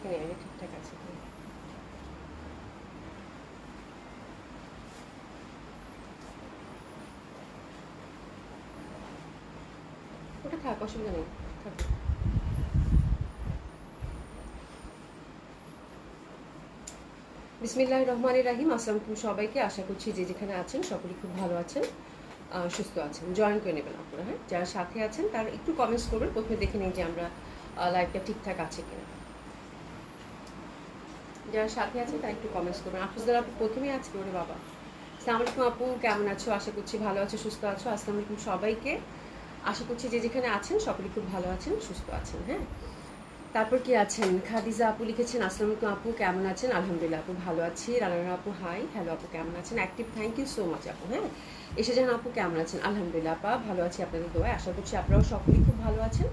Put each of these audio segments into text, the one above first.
দেখে নেই আগে ঠিকঠাক আছে কি না। ওটা থাক, অসুবিধা নেই, থাক। বিসমিল্লাহির রহমানির রাহিম। আসসালামু আলাইকুম সবাইকে। আশা করছি যে যেখানে আছেন সকলেই খুব ভালো আছেন, সুস্থ আছেন। জয়েন করে নেবেন আপনারা। হ্যাঁ, যারা সাথে আছেন তারা একটু কমেন্টস করবেন, প্রথমে দেখে নিন যে আমরা লাইভটা ঠিকঠাক আছে কিনা। যারা সাথে আছেন তারা একটু কমেন্টস করবেন। আফরোজা আপু প্রথমেই আজকে, ওরে বাবা। আসসালামু আলাইকুম আপু, কেমন আছো? আশা করছি ভালো আছো, সুস্থ আছো। আসসালামু আলাইকুম সবাইকে। আশা করছি যে যেখানে আছেন সকলেই খুব ভালো আছেন, সুস্থ আছেন। হ্যাঁ, তারপর কি আছেন? খাদিজা আপু লিখেছেন আসসালামু আলাইকুম আপু, কেমন আছেন? আলহামদুলিল্লাহ আপু ভালো আছি। রানা আপু হাই, হ্যালো আপু কেমন আছেন? Active, thank you so much আপু। হ্যাঁ, এসে যান আপু, কেমন আছেন? আলহামদুলিল্লাহ আপা ভালো আছি, আপনাদের দোয়ায়। আশা করছি আপনারাও সকলেই খুব ভালো আছেন,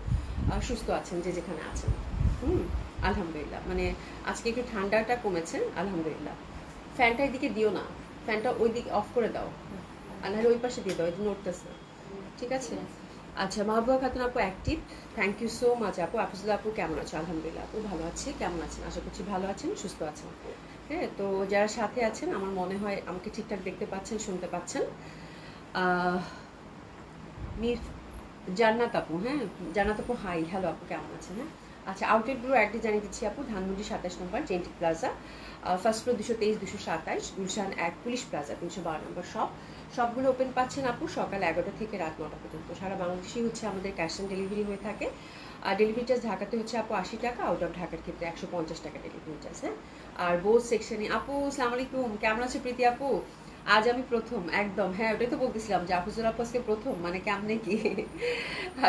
সুস্থ আছেন যে যেখানে আছেন। আলহামদুলিল্লাহ। মানে আজকে একটু ঠান্ডাটা কমেছে, আলহামদুলিল্লাহ। ফ্যানটা এদিকে দিও না, ফ্যানটা ওই দিকে অফ করে দাও, আর নাহলে ওই পাশে দিয়ে দাও, এটা নড়তেছে। ঠিক আছে। আচ্ছা, মাহবুবা খাতুন আপু active, thank you so much আপু। আফিজুল্লাহ আপু কেমন আছো? আলহামদুলিল্লাহ আপু ভালো আছি, কেমন আছেন? আশা করছি ভালো আছেন, সুস্থ আছেন। হ্যাঁ, তো যারা সাথে আছেন আমার মনে হয় আমাকে ঠিকঠাক দেখতে পাচ্ছেন, শুনতে পাচ্ছেন। মির জান্নাত আপু, হ্যাঁ জান্নাত আপু হাই, হ্যালো আপু কেমন আছেন? হ্যাঁ, আচ্ছা, আউটলেট ব্লু অ্যাড্রেস জানিয়ে দিচ্ছি আপু। ধানমন্ডি 27 নম্বর genetic plaza, first floor 223 227, Gulshan 1 police plaza 312 নম্বর শপ। সবগুলো ওপেন পাচ্ছেন আপু সকাল 11টা থেকে রাত 9টা পর্যন্ত। সারা বাংলাদেশেই হচ্ছে আমাদের ক্যাশ অন ডেলিভারি হয়ে থাকে। আর ডেলিভারি চার্জ ঢাকাতে হচ্ছে আপু 80 টাকা, আউট অফ ঢাকার ক্ষেত্রে 150 টাকা ডেলিভারি চার্জ। হ্যাঁ, আর বোথ সেকশনে আপু আসসালামু আলাইকুম, কেমন আছে প্রীতি আপু? আজ আমি প্রথম একদম, হ্যাঁ ওটাই তো বলতেছিলাম যে আফজল আপাসকে প্রথম মানে কেমনে কি।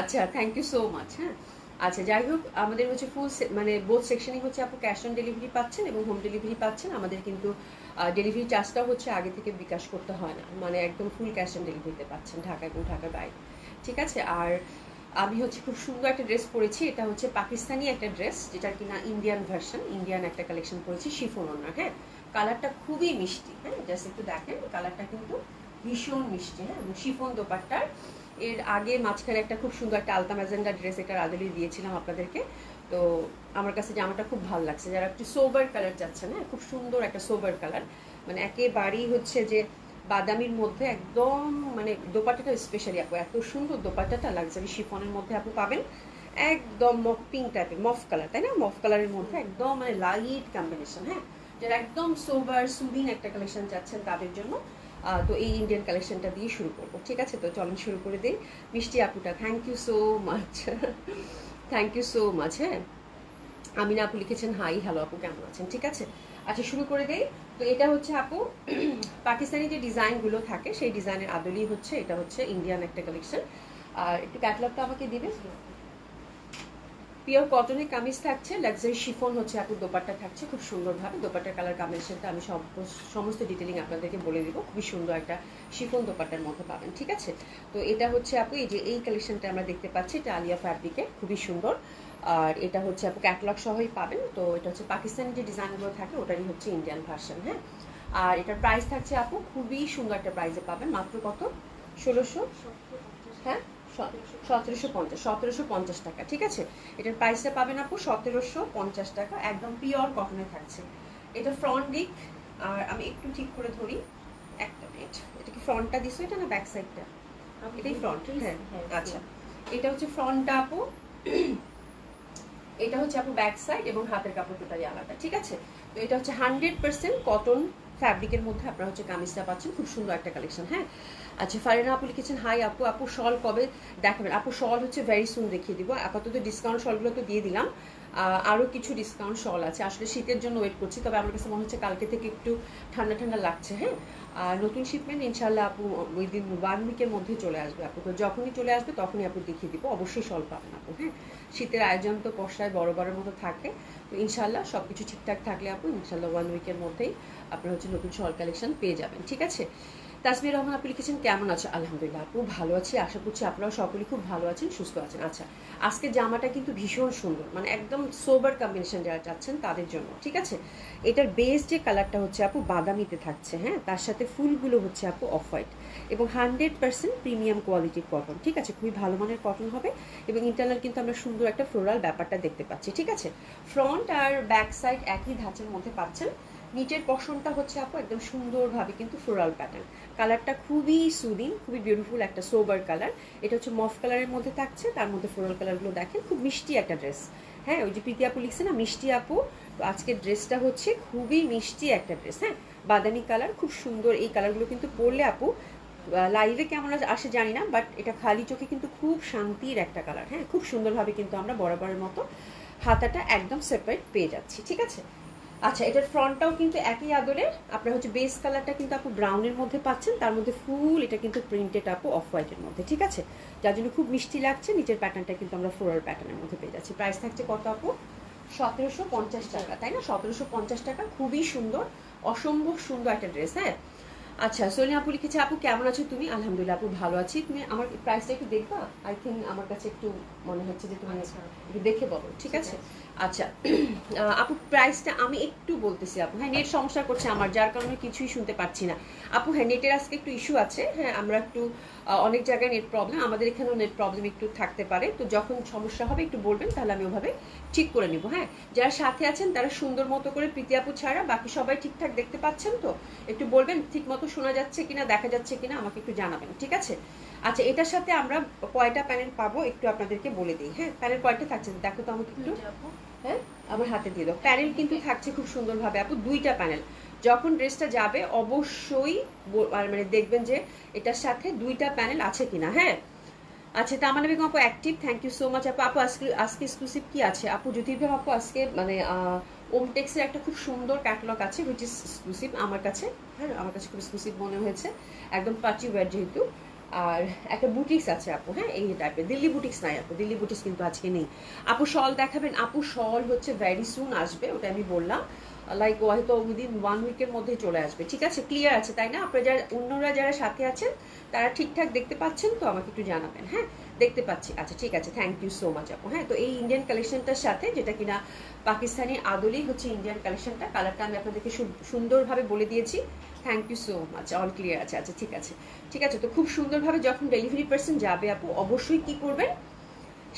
আচ্ছা, থ্যাংক ইউ সো মাচ। হ্যাঁ, আচ্ছা যাই হোক, আমাদের হচ্ছে ফুল মানে বোথ সেকশনই হচ্ছে আপু ক্যাশ অন ডেলিভারি পাচ্ছেন এবং হোম ডেলিভারি পাচ্ছেন। আমাদের কিন্তু ডেলিভারি চার্জটাও হচ্ছে আগে থেকে বিকাশ করতে হয় না, মানে একদম ফুল ক্যাশ অন ডেলিভারিতে পাচ্ছেন ঢাকা এবং ঢাকার বাইরে। ঠিক আছে। আর আমি হচ্ছে খুব সুন্দর একটা ড্রেস পরেছি, এটা হচ্ছে পাকিস্তানি একটা ড্রেস, যেটা কিনা ইন্ডিয়ান ভার্সন, ইন্ডিয়ান একটা কালেকশন পরেছি শিফন ওনার। হ্যাঁ, কালারটা খুবই মিষ্টি। হ্যাঁ, জাস্ট একটু দেখেন, কালারটা কিন্তু ভীষণ মিষ্টি। হ্যাঁ, এবং শিফন দোপাট্টার এর আগে মাঝখানে একটা খুব সুন্দর একটা আলতা ম্যাজেন্ডা ড্রেস এটার আদলি দিয়েছিলাম আপনাদেরকে। তো আমার কাছে জামাটা খুব ভালো লাগছে। যারা একটু সোবার কালার চাচ্ছেন, হ্যাঁ খুব সুন্দর একটা সোবার কালার, মানে একেবারেই হচ্ছে যে বাদামির মধ্যে একদম, মানে দোপাট্টাটা স্পেশালি আপু এত সুন্দর, দোপাট্টাটা লাক্সারি শিফনের মধ্যে আপু পাবেন, একদম মফ পিঙ্ক টাইপের, মফ কালার, তাই না? মফ কালারের মধ্যে একদম মানে লাইট কম্বিনেশন। হ্যাঁ, যারা একদম সোবার সুদিন একটা কালেকশন চাচ্ছেন তাদের জন্য তো এই ইন্ডিয়ান কালেকশনটা দিয়ে শুরু করবো। ঠিক আছে, তো চলেন শুরু করে দিই। মিষ্টি আপুটা thank you so much, thank you so much. হ্যাঁ, আমিনা আপু লিখেছেন হাই, হ্যালো আপু কেমন আছেন? ঠিক আছে, আচ্ছা শুরু করে দেই। তো এটা হচ্ছে আপু পাকিস্তানি যে ডিজাইনগুলো থাকে সেই ডিজাইনের আদলেই হচ্ছে, এটা হচ্ছে ইন্ডিয়ান একটা কালেকশন। আর একটু ক্যাটালগটা আমাকে দিবে। পিওর কটনের কামিজ থাকছে, লাক্সারি শিফন হচ্ছে আপু দোপাট্টা থাকছে খুব সুন্দরভাবে। দোপাট্টার কালার কম্বিনেশনটা আমি সমস্ত ডিটেলিং আপনাদেরকে বলে দিব। খুবই সুন্দর একটা শিফন দোপাট্টার মধ্যে পাবেন। ঠিক আছে, তো এটা হচ্ছে আপু এই যে এই কালেকশনটা আমরা দেখতে পাচ্ছি, এটা আলিয়া ফ্যাব্রিকে, খুবই সুন্দর। আর এটা হচ্ছে আপু ক্যাটালগ সহই পাবেন। তো এটা হচ্ছে পাকিস্তানি যে ডিজাইনগুলো থাকে ওটারই হচ্ছে ইন্ডিয়ান ভার্সন। হ্যাঁ, আর এটার প্রাইস থাকছে আপু খুবই সুন্দর একটা প্রাইসে পাবেন, মাত্র কত? 1600। হ্যাঁ, 1750 টাকা। ঠিক আছে, এটার প্রাইসটা পাবেন আপু 1750 টাকা, একদম পিওর কটনে থাকছে। এটা ফ্রন্ট দিক, আর আমি একটু ঠিক করে ধরি, একটা মিনিট। এটা কি ফ্রন্টটা দিছো এটা না ব্যাক সাইডটা? এটাই ফ্রন্ট। হ্যাঁ, আচ্ছা, এটা হচ্ছে ফ্রন্টটা আপু, এটা হচ্ছে আপু ব্যাক সাইড, এবং হাতের কাপড় টোটালি আলাদা। ঠিক আছে, তো এটা হচ্ছে 100% কটন ফ্যাব্রিকের মধ্যে আপনারা হচ্ছে কামিজটা পাচ্ছেন, খুব সুন্দর একটা কালেকশন। হ্যাঁ, আচ্ছা ফারিনা আপু লিখেছেন হাই আপু, আপু শল কবে দেখাবেন? আপু শল হচ্ছে ভেরি সুন দেখিয়ে দিব। আপাতত ডিসকাউন্ট শলগুলো তো দিয়ে দিলাম, আরও কিছু ডিসকাউন্ট শল আছে। আসলে শীতের জন্য ওয়েট করছি, তবে আমার কাছে মনে হচ্ছে কালকে থেকে একটু ঠান্ডা ঠান্ডা লাগছে। হ্যাঁ, আর নতুন শিপমেন্ট ইনশাল্লাহ আপু উইদিন 1 উইকের মধ্যে চলে আসবে আপু। তো যখনই চলে আসবে তখনই আপু দেখিয়ে দিব, অবশ্যই শল পাবেন আপু। হ্যাঁ, শীতের আয়োজন তো পশায় বড় মতো থাকে, তো ইনশাল্লাহ সব কিছু ঠিকঠাক থাকলে আপু ইনশাল্লাহ 1 উইকের মধ্যেই আপনার হচ্ছে নতুন শল কালেকশন পেয়ে যাবেন। ঠিক আছে, তাসমিয়া রহমান আপু লিখেছেন কেমন আছে? আলহামদুলিল্লাহ আপু ভালো আছি, আশা করছি আপনারা সকলেই খুব ভালো আছেন, সুস্থ আছেন। আচ্ছা, আজকে জামাটা কিন্তু ভীষণ সুন্দর, মানে একদম সোবার কম্বিনেশন যারা চাচ্ছেন তাদের জন্য, ঠিক আছে। এটার বেস যে কালারটা হচ্ছে আপু বাদামিতে থাকছে, হ্যাঁ, তার সাথে ফুলগুলো হচ্ছে আপু অফ হোয়াইট এবং 100% প্রিমিয়াম কোয়ালিটির কটন, ঠিক আছে, খুবই ভালো মানের কটন হবে। এবং ইন্টারনাল কিন্তু আমরা সুন্দর একটা ফ্লোরাল ব্যাপারটা দেখতে পাচ্ছি, ঠিক আছে। ফ্রন্ট আর ব্যাক সাইড একই ধাঁচের মধ্যে পাচ্ছেন। নিচের পশনটা হচ্ছে আপু একদম সুন্দরভাবে কিন্তু ফ্লোরাল প্যাটার্ন। কালারটা খুবই সুদিং, খুবই বিউটিফুল একটা সোবার কালার। এটা হচ্ছে মফ কালারের মধ্যে থাকছে, তার মধ্যে ফ্লোরাল কালারগুলো দেখেন, খুব মিষ্টি একটা ড্রেস। হ্যাঁ, ওই যে প্রীতি আপু লিখছে না মিষ্টি আপু, তো আজকের ড্রেসটা হচ্ছে খুবই মিষ্টি একটা ড্রেস। হ্যাঁ, বাদামি কালার, খুব সুন্দর। এই কালারগুলো কিন্তু পরলে আপু লাইভে কেমন আসে জানি না, বাট এটা খালি চোখে কিন্তু খুব শান্তির একটা কালার। হ্যাঁ, খুব সুন্দরভাবে কিন্তু আমরা বরাবরের মতো হাতাটা একদম সেপারেট পেয়ে যাচ্ছি, ঠিক আছে। আচ্ছা, এটার ফ্রন্টটাও কিন্তু একই আদরের। আপনার হচ্ছে বেস কালারটা কিন্তু আপু ব্রাউনের মধ্যে পাচ্ছেন, তার মধ্যে ফুল এটা কিন্তু প্রিন্টেড আপু অফ হোয়াইটের মধ্যে, ঠিক আছে, যার জন্য খুব মিষ্টি লাগছে। নিচের প্যাটার্নটা কিন্তু আমরা ফ্লোরাল প্যাটার্নের মধ্যে পেয়ে যাচ্ছি। প্রাইস থাকছে কত আপু? 1750 টাকা, তাই না? 1750 টাকা, খুবই সুন্দর, অসম্ভব সুন্দর একটা ড্রেস। হ্যাঁ, আচ্ছা, সোনি আপু লিখেছে আপু কেমন আছো তুমি? আলহামদুলিল্লাহ আপু ভালো আছি। তুমি আমার প্রাইসটা একটু দেখবা? আই থিঙ্ক আমার কাছে একটু মনে হচ্ছে যে তুমি একটু দেখে বলো, ঠিক আছে। আচ্ছা, আপু প্রাইসটা আমি একটু বলতেছি আপু। হ্যাঁ, নেট সমস্যা করছে আমার, যার কারণে কিছুই শুনতে পাচ্ছি না আপু। হ্যাঁ, নেটের আজকে একটু ইস্যু আছে। হ্যাঁ, আমরা একটু অনেক জায়গায় নেট প্রবলেম, আমাদের এখানেও নেট প্রবলেম একটু থাকতে পারে। তো যখন সমস্যা হবে একটু বলবেন, তাহলে আমি ওভাবে ঠিক করে নিব। হ্যাঁ, যারা সাথে আছেন তারা সুন্দর মতো করে, প্রীতি আপু ছাড়া বাকি সবাই ঠিকঠাক দেখতে পাচ্ছেন তো? একটু বলবেন ঠিক মতো শোনা যাচ্ছে কিনা, দেখা যাচ্ছে কিনা, আমাকে একটু জানাবেন, ঠিক আছে। আচ্ছা, এটার সাথে আমরা কয়টা প্যানেল পাবো একটু আপনাদেরকে বলে দিই। হ্যাঁ, প্যানেল কয়টা থাকছে দেখো তো আমাকে একটু। হ্যাঁ, আমার হাতে দিয়ে দাও। প্যানেল কিন্তু থাকছে খুব সুন্দরভাবে আপু, 2টা প্যানেল। যখন ড্রেসটা যাবে অবশ্যই মানে দেখবেন যে এটার সাথে 2টা প্যানেল আছে কিনা। হ্যাঁ, আচ্ছা, তামান্না বেগম আপু active, thank you so much আপু। আপু আজকে এক্সক্লুসিভ কি আছে আপু? জ্যোতির্ভেম আপু আজকে মানে ওমটেক্সের একটা খুব সুন্দর ক্যাটালগ আছে, হুইচ ইজ এক্সক্লুসিভ আমার কাছে। হ্যাঁ, আমার কাছে খুব এক্সক্লুসিভ মনে হয়েছে, একদম পার্টি ওয়্যার যেহেতু। আর একটা বুটিক্স আছে আপু, হ্যাঁ, এই টাইপের। দিল্লি বুটিক্স নাই আপু, দিল্লি বুটিক্স কিন্তু আজকে নেই আপু। শল দেখাবেন আপু? শল হচ্ছে ভেরি সুন আসবে, ওটা আমি বললাম, লাইক হয়তো উইদিন 1 উইকের মধ্যেই চলে আসবে, ঠিক আছে। ক্লিয়ার আছে তাই না? আপনারা যারা অন্যরা যারা সাথে আছেন তারা ঠিকঠাক দেখতে পাচ্ছেন তো? আমাকে একটু জানাবেন। হ্যাঁ, দেখতে পাচ্ছি, আচ্ছা ঠিক আছে, থ্যাংক ইউ সো মাচ আপু। হ্যাঁ, তো এই ইন্ডিয়ান কালেকশনটার সাথে, যেটা কিনা পাকিস্তানি আদলেই হচ্ছে ইন্ডিয়ান কালেকশনটা, কালারটা আমি আপনাদেরকে সুন্দরভাবে বলে দিয়েছি। Thank you so much, all clear আছে। আচ্ছা ঠিক আছে, ঠিক আছে। তো খুব সুন্দরভাবে যখন ডেলিভারি পার্সন যাবে আপু, অবশ্যই কি করবেন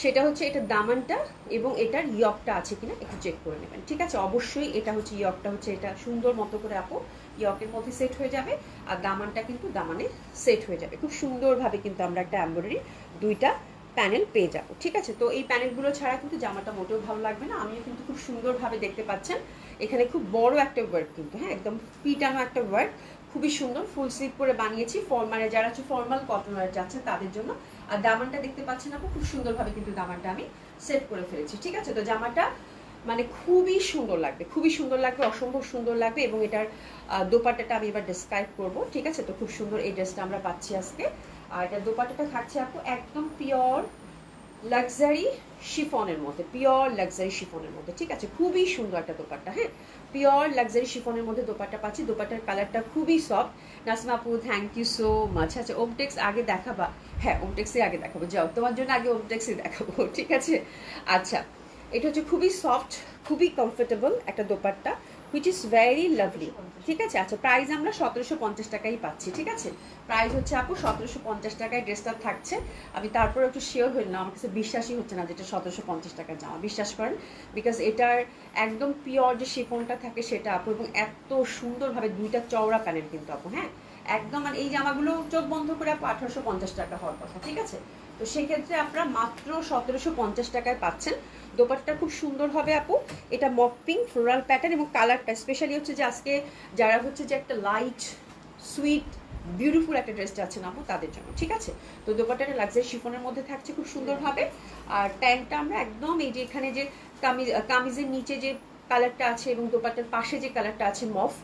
সেটা হচ্ছে এটার দামানটা এবং এটার ইয়কটা আছে কিনা একটু চেক করে নেবেন, ঠিক আছে। অবশ্যই এটা হচ্ছে ইয়কটা হচ্ছে এটা সুন্দর মতো করে আপু ইয়কের মধ্যে সেট হয়ে যাবে, আর দামানটা কিন্তু দামানে সেট হয়ে যাবে খুব সুন্দরভাবে। কিন্তু আমরা একটা এমব্রয়ডারি 2টা প্যানেল পেয়ে যাবো, ঠিক আছে। তো এই প্যানেলগুলো ছাড়া কিন্তু জামাটা মোটেও ভালো লাগবে না। আমিও কিন্তু খুব সুন্দরভাবে দেখতে পাচ্ছেন এখানে খুব বড় একটা ওয়ার্ক কিন্তু, হ্যাঁ, একদম পিটানো একটা ওয়ার্ক, খুবই সুন্দর। ফুল স্লিভ করে বানিয়েছি, মানে যারা হচ্ছে ফর্মাল কটন ওয়্যার যাচ্ছেন তাদের জন্য। আর দামানটা দেখতে পাচ্ছেন আপু, খুব সুন্দরভাবে কিন্তু দামানটা আমি সেট করে ফেলেছি, ঠিক আছে। তো জামাটা মানে খুবই সুন্দর লাগবে, খুবই সুন্দর লাগবে, অসম্ভব সুন্দর লাগবে। এবং এটার দোপাট্টাটা আমি এবার ডেসক্রাইব করব, ঠিক আছে। তো খুব সুন্দর এই ড্রেসটা আমরা পাচ্ছি আজকে। আর এটার দোপাট্টাটা থাকছে আপু একদম পিওর লাক্সারি শিফনের মধ্যে, পিওর লাক্সারি শিফনের মধ্যে, ঠিক আছে। খুবই সুন্দর একটা দোপাট্টা। হ্যাঁ, পিওর লাক্সারি শিফনের মধ্যে দোপাট্টা পাচ্ছি। দোপাট্টার কালারটা খুবই সফট। নাসিমা আপু থ্যাংক ইউ সো মাচ। আচ্ছা, ওমটেক্স আগে দেখাবা? হ্যাঁ, ওমটেক্সই আগে দেখাবো, যাও তোমার জন্য আগে ওমটেক্সই দেখাবো, ঠিক আছে। আচ্ছা, এটা হচ্ছে খুবই সফট, খুবই কমফোর্টেবল একটা dupatta, which is very lovely, ঠিক আছে। আচ্ছা, প্রাইস আমরা 1750 টাকাই পাচ্ছি, ঠিক আছে। প্রাইস হচ্ছে আপু 1750 টাকায় ড্রেসটা থাকছে। আমি তারপরে একটু শিওর হই না, আমার কাছে বিশ্বাসই হচ্ছে না যেটা 1750 টাকার জামা, বিশ্বাস করেন। বিকজ এটার একদম পিওর যে শিফনটা থাকে সেটা আপু, এবং এত সুন্দরভাবে 2টা চওড়া প্যানেল কিন্তু আপু। হ্যাঁ, একদম। মানে এই জামাগুলো চোখ বন্ধ করে আপু 1850 টাকা হওয়ার কথা, ঠিক আছে। তো সেক্ষেত্রে আপনারা মাত্র 1750 টাকায় পাচ্ছেন। দোপাট্টা খুব সুন্দর হবে আপু, এটা মক পিঙ্ক ফ্লোরাল প্যাটার্ন, এবং কালারটা স্পেশালি হচ্ছে যে আজকে যারা হচ্ছে যে একটা লাইট সুইট বিউটিফুল একটা ড্রেস চাচ্ছেন আপু তাদের জন্য, ঠিক আছে। তো দোপাট্টাটা লাক্সারি শিফনের মধ্যে থাকছে খুব সুন্দরভাবে। আর প্যান্টটা আমরা একদম এই যে এখানে যে কামিজের নিচে যে কালারটা আছে এবং দোপাট্টার পাশে যে কালারটা আছে মফ,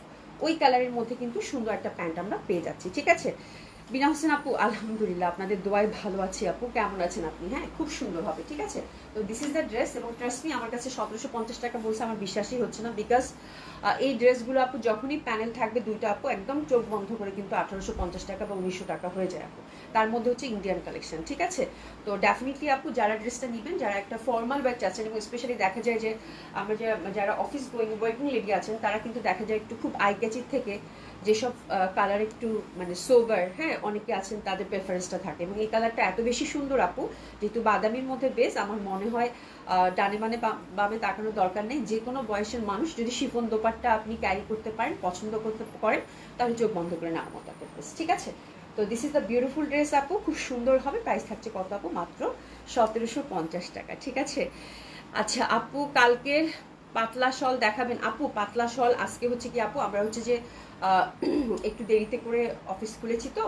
ওই কালারের মধ্যে কিন্তু সুন্দর একটা প্যান্ট আমরা পেয়ে যাচ্ছি, ঠিক আছে। বিনা হোসেন আপু, আলহামদুলিল্লাহ আপনাদের দোয়ায় ভালো আছি আপু, কেমন আছেন আপনি? হ্যাঁ, খুব সুন্দর হবে, ঠিক আছে। তো দিস ইজ দ্য ড্রেস, এবং ট্রাস্ট মি আমার কাছে 1750 টাকা বলছে, আমার বিশ্বাসই হচ্ছে না, বিকজ এই ড্রেসগুলো আপু যখনই প্যানেল থাকবে দুইটা আপু একদম চোখ বন্ধ করে কিন্তু 1850 টাকা বা 1900 টাকা হয়ে যায় আপু। তার মধ্যে হচ্ছে ইন্ডিয়ান কালেকশন, ঠিক আছে। তো ডেফিনেটলি আপু যারা ড্রেসটা নেবেন, যারা একটা ফর্মাল ওয়্যার চাচ্ছেন, এবং স্পেশালি দেখা যায় যে আমরা যারা অফিস গোয়িং ওয়ার্কিং লেডি আছেন, তারা কিন্তু দেখা যায় একটু খুব আই ক্যাচির থেকে যেসব কালার একটু মানে সোবার, হ্যাঁ, অনেকে আছেন তাদের প্রেফারেন্সটা থাকে, এবং এই কালারটা এত বেশি সুন্দর আপু, যেহেতু বাদামির মধ্যে বেস, আমার মনে হয় ডানে মানে বামে তাকানোর দরকার নেই। যে কোনো বয়সের মানুষ যদি শিফন দোপাট্টা আপনি ক্যারি করতে পারেন, পছন্দ করতে পারেন, তাহলে চোখ বন্ধ করে নেওয়ার মতো একটা ড্রেস, ঠিক আছে। তো this is the beautiful dress আপু, খুব সুন্দর হবে। প্রাইস থাকছে কত আপু? মাত্র 1750 টাকা, ঠিক আছে। আচ্ছা আপু, কালকের পাতলা শল দেখাবেন আপু? পাতলা শল আজকে হচ্ছে কি আপু, আমরা হচ্ছে যে একটু দেরিতে করে অফিস খুলেছি, তো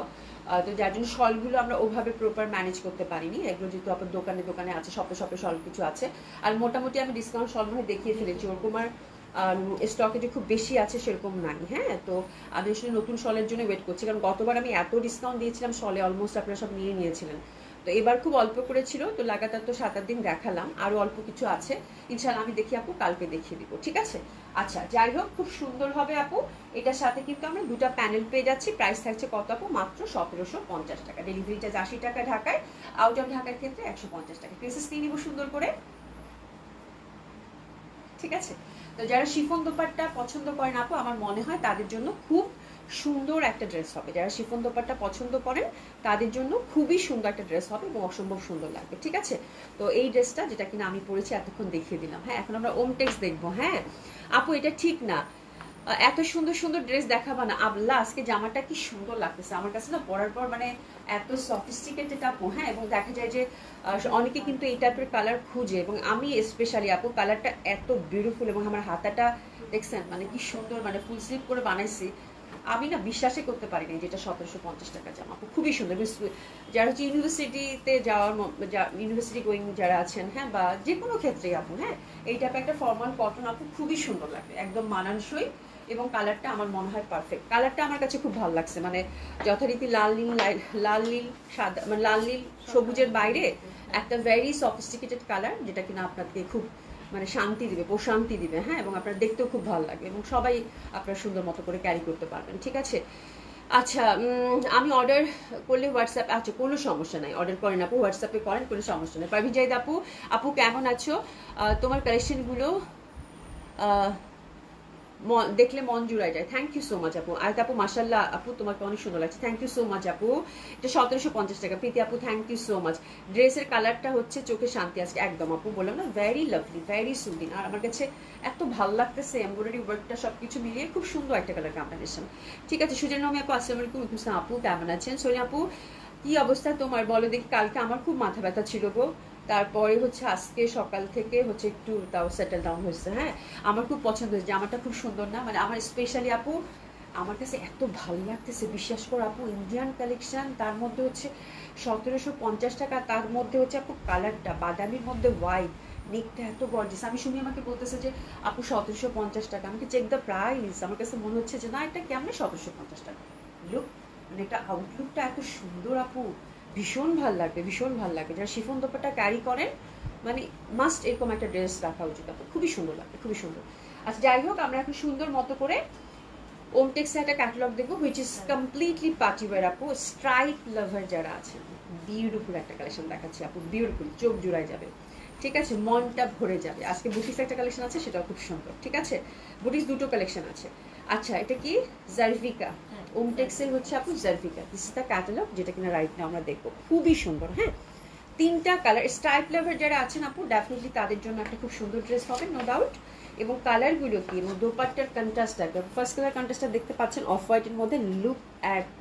তো যার জন্য শলগুলো আমরা ওভাবে প্রপার ম্যানেজ করতে পারিনি। এগুলো যেহেতু আপনার দোকানে দোকানে আছে, শপে শপে শল কিছু আছে, আর মোটামুটি আমি ডিসকাউন্ট শল মনে দেখিয়ে ফেলেছি, ওরকম আর স্টকে যে খুব বেশি আছে সেরকম নাই। হ্যাঁ, তো আমি আসলে নতুন শলের জন্য ওয়েট করছি, কারণ গতবার আমি এত ডিসকাউন্ট দিয়েছিলাম শলে, অলমোস্ট আপনারা সব নিয়ে নিয়েছিলেন। তো এবার খুব অল্প করে ছিল, তো লাগাতার তো 7-8 দিন দেখালাম, আরও অল্প কিছু আছে, ইনশাল্লাহ আমি দেখি আপু, কালকে দেখিয়ে দিব, ঠিক আছে। আচ্ছা, যাই হোক, খুব সুন্দর হবে আপু। এটার সাথে কিন্তু আমরা দুটা প্যানেল পেয়ে যাচ্ছি। প্রাইস থাকছে কত আপু? মাত্র 1750 টাকা। ডেলিভারি চার্জ 80 টাকা ঢাকায়, আউট অফ ঢাকার ক্ষেত্রে 150 টাকা। প্রিন্সেস নিয়ে নিব সুন্দর করে, ঠিক আছে। তো যারা শিফন দোপাট্টা পছন্দ করেন আপু, আমার মনে হয় তাদের জন্য খুব সুন্দর একটা ড্রেস হবে। যারা শিফন দোপাট্টা পছন্দ করেন তাদের জন্য খুবই সুন্দর একটা ড্রেস হবে, এবং অসম্ভব সুন্দর লাগবে, ঠিক আছে। তো এই ড্রেসটা যেটা কিনা আমি পরেছি এতক্ষণ দেখিয়ে দিলাম। হ্যাঁ, এখন আমরা ওমটেক্স দেখবো। হ্যাঁ আপু, এটা ঠিক না, এত সুন্দর সুন্দর ড্রেস দেখাবা না। আল্লাহ, আজকে জামাটা কি সুন্দর লাগতেছে আমার কাছে না, পরার পর মানে এত সফিস্টিকেটেড আপু। হ্যাঁ, এবং দেখা যায় যে অনেকে কিন্তু এই টাইপের কালার খুঁজে, এবং আমি স্পেশালি আপু কালারটা এত বিউটিফুল, এবং আমার হাতাটা দেখছেন মানে কি সুন্দর, মানে ফুল স্লিভ করে বানাইছি। আমি না বিশ্বাসই করতে পারিনি যেটা 1750 টাকা জামা আপু, খুবই সুন্দর। যারা হচ্ছে ইউনিভার্সিটিতে যাওয়ার ইউনিভার্সিটি গোয়িং যারা আছেন, হ্যাঁ, বা যে কোনো ক্ষেত্রেই আপু, হ্যাঁ, এই টাইপের একটা ফর্মাল কটন আপু খুবই সুন্দর লাগবে, একদম মানানসই, এবং কালারটা আমার মনে হয় পারফেক্ট। কালারটা আমার কাছে খুব ভালো লাগছে, মানে যথারীতি লাল নীল সাদা, মানে লাল নীল সবুজের বাইরে একটা ভেরি সফিস্টিকেটেড কালার, যেটা কিনা আপনাকে খুব মানে শান্তি দিবে, প্রশান্তি দিবে। হ্যাঁ, এবং আপনার দেখতেও খুব ভালো লাগবে, এবং সবাই আপনার সুন্দর মতো করে ক্যারি করতে পারবেন, ঠিক আছে। আচ্ছা, আমি অর্ডার করলে হোয়াটসঅ্যাপ, আচ্ছা কোনো সমস্যা নাই, অর্ডার করেন আপু, হোয়াটসঅ্যাপে করেন, কোনো সমস্যা নেই। পারভিন জাহিদ আপু, আপু কেমন আছো? তোমার কালেকশনগুলো দেখলে মন জুড়াই যায়। থ্যাংক ইউ সো মাচ আপু। আর আপু মাশাল্লাহ আপু, তোমাকে অনেক সুন্দর লাগছে, থ্যাংক ইউ সো মাচ আপু। এটা 1750 টাকা। প্রীতি আপু, থ্যাংক ইউ সো মাচ। ড্রেসের কালারটা হচ্ছে চোখে শান্তি আজকে, একদম আপু বললাম না, ভেরি লাভলি, ভেরি সুদিং, আর আমার কাছে এত ভালো লাগতেছে এমব্রয়ডারি ওয়ার্কটা সবকিছু মিলিয়ে খুব সুন্দর একটা কালার কম্বিনেশন, ঠিক আছে। সুজন নামে আপু, আসসালামু আলাইকুম। ইসলাম আপু, কেমন আছেন? সোনিয়া আপু, কি অবস্থা তোমার বলো দেখি? কালকে আমার খুব মাথা ব্যথা ছিল গো, তারপরে হচ্ছে আজকে সকাল থেকে হচ্ছে একটু তাও সেটেল ডাউন হয়েছে। হ্যাঁ, আমার খুব পছন্দ হয়েছে জামাটা, খুব সুন্দর না, মানে আমার স্পেশালি আপু আমার কাছে এত ভালো লাগতেছে, বিশ্বাস করো আপু, ইন্ডিয়ান কালেকশন, তার মধ্যে হচ্ছে 1750 টাকা, তার মধ্যে হচ্ছে আপু কালারটা বাদামির মধ্যে হোয়াইট, নেকটা এত গর্জিয়াস। আমি শুনি আমাকে বলতেছে যে আপু 1750 টাকা, আমাকে চেক দ্য প্রাইস, আমার কাছে মনে হচ্ছে যে না, এটা কেমন 1750 টাকা। লুক, মানে এটা আউটলুকটা এত সুন্দর আপু, ভীষণ ভাল লাগবে, ভীষণ ভাল লাগবে। যারা শিফন দোপাট্টা ক্যারি করেন, মানে মাস্ট এরকম একটা ড্রেস রাখা উচিত আপু, খুবই সুন্দর লাগবে, খুবই সুন্দর। আচ্ছা, যাই হোক, আমরা এখন সুন্দর মতো করে ওমটেক্সের একটা ক্যাটালগ দেখবো, which is completely party wear আপু। স্ট্রাইপ লাভার যারা আছেন, বিউটিফুল একটা কালেকশন দেখাচ্ছি আপু, বিউটিফুল, চোখ জুড়াই যাবে, ঠিক আছে, মনটা ভরে যাবে। আজকে বুটিক্স একটা কালেকশন আছে, সেটাও খুব সুন্দর, ঠিক আছে। বুটিক্স দুটো কালেকশন আছে। আচ্ছা, এটা কি? জারভিকা, ওমটেক্সের হচ্ছে আপু জারভিকা, দিস ইজ দ্য ক্যাটালগ, যেটা কিনা রাইট নাও আমরা দেখবো, খুবই সুন্দর। হ্যাঁ, তিনটা কালার, স্ট্রাইপ লাভার যারা আছেন আপু, ডেফিনেটলি তাদের জন্য একটা খুব সুন্দর ড্রেস হবে, নো ডাউট। এবং কালারগুলো কি, এবং দোপাট্টার কন্ট্রাস্টটা, ফার্স্ট কালার কন্ট্রাস্টটা দেখতে পাচ্ছেন অফ হোয়াইটের মধ্যে। লুক অ্যাট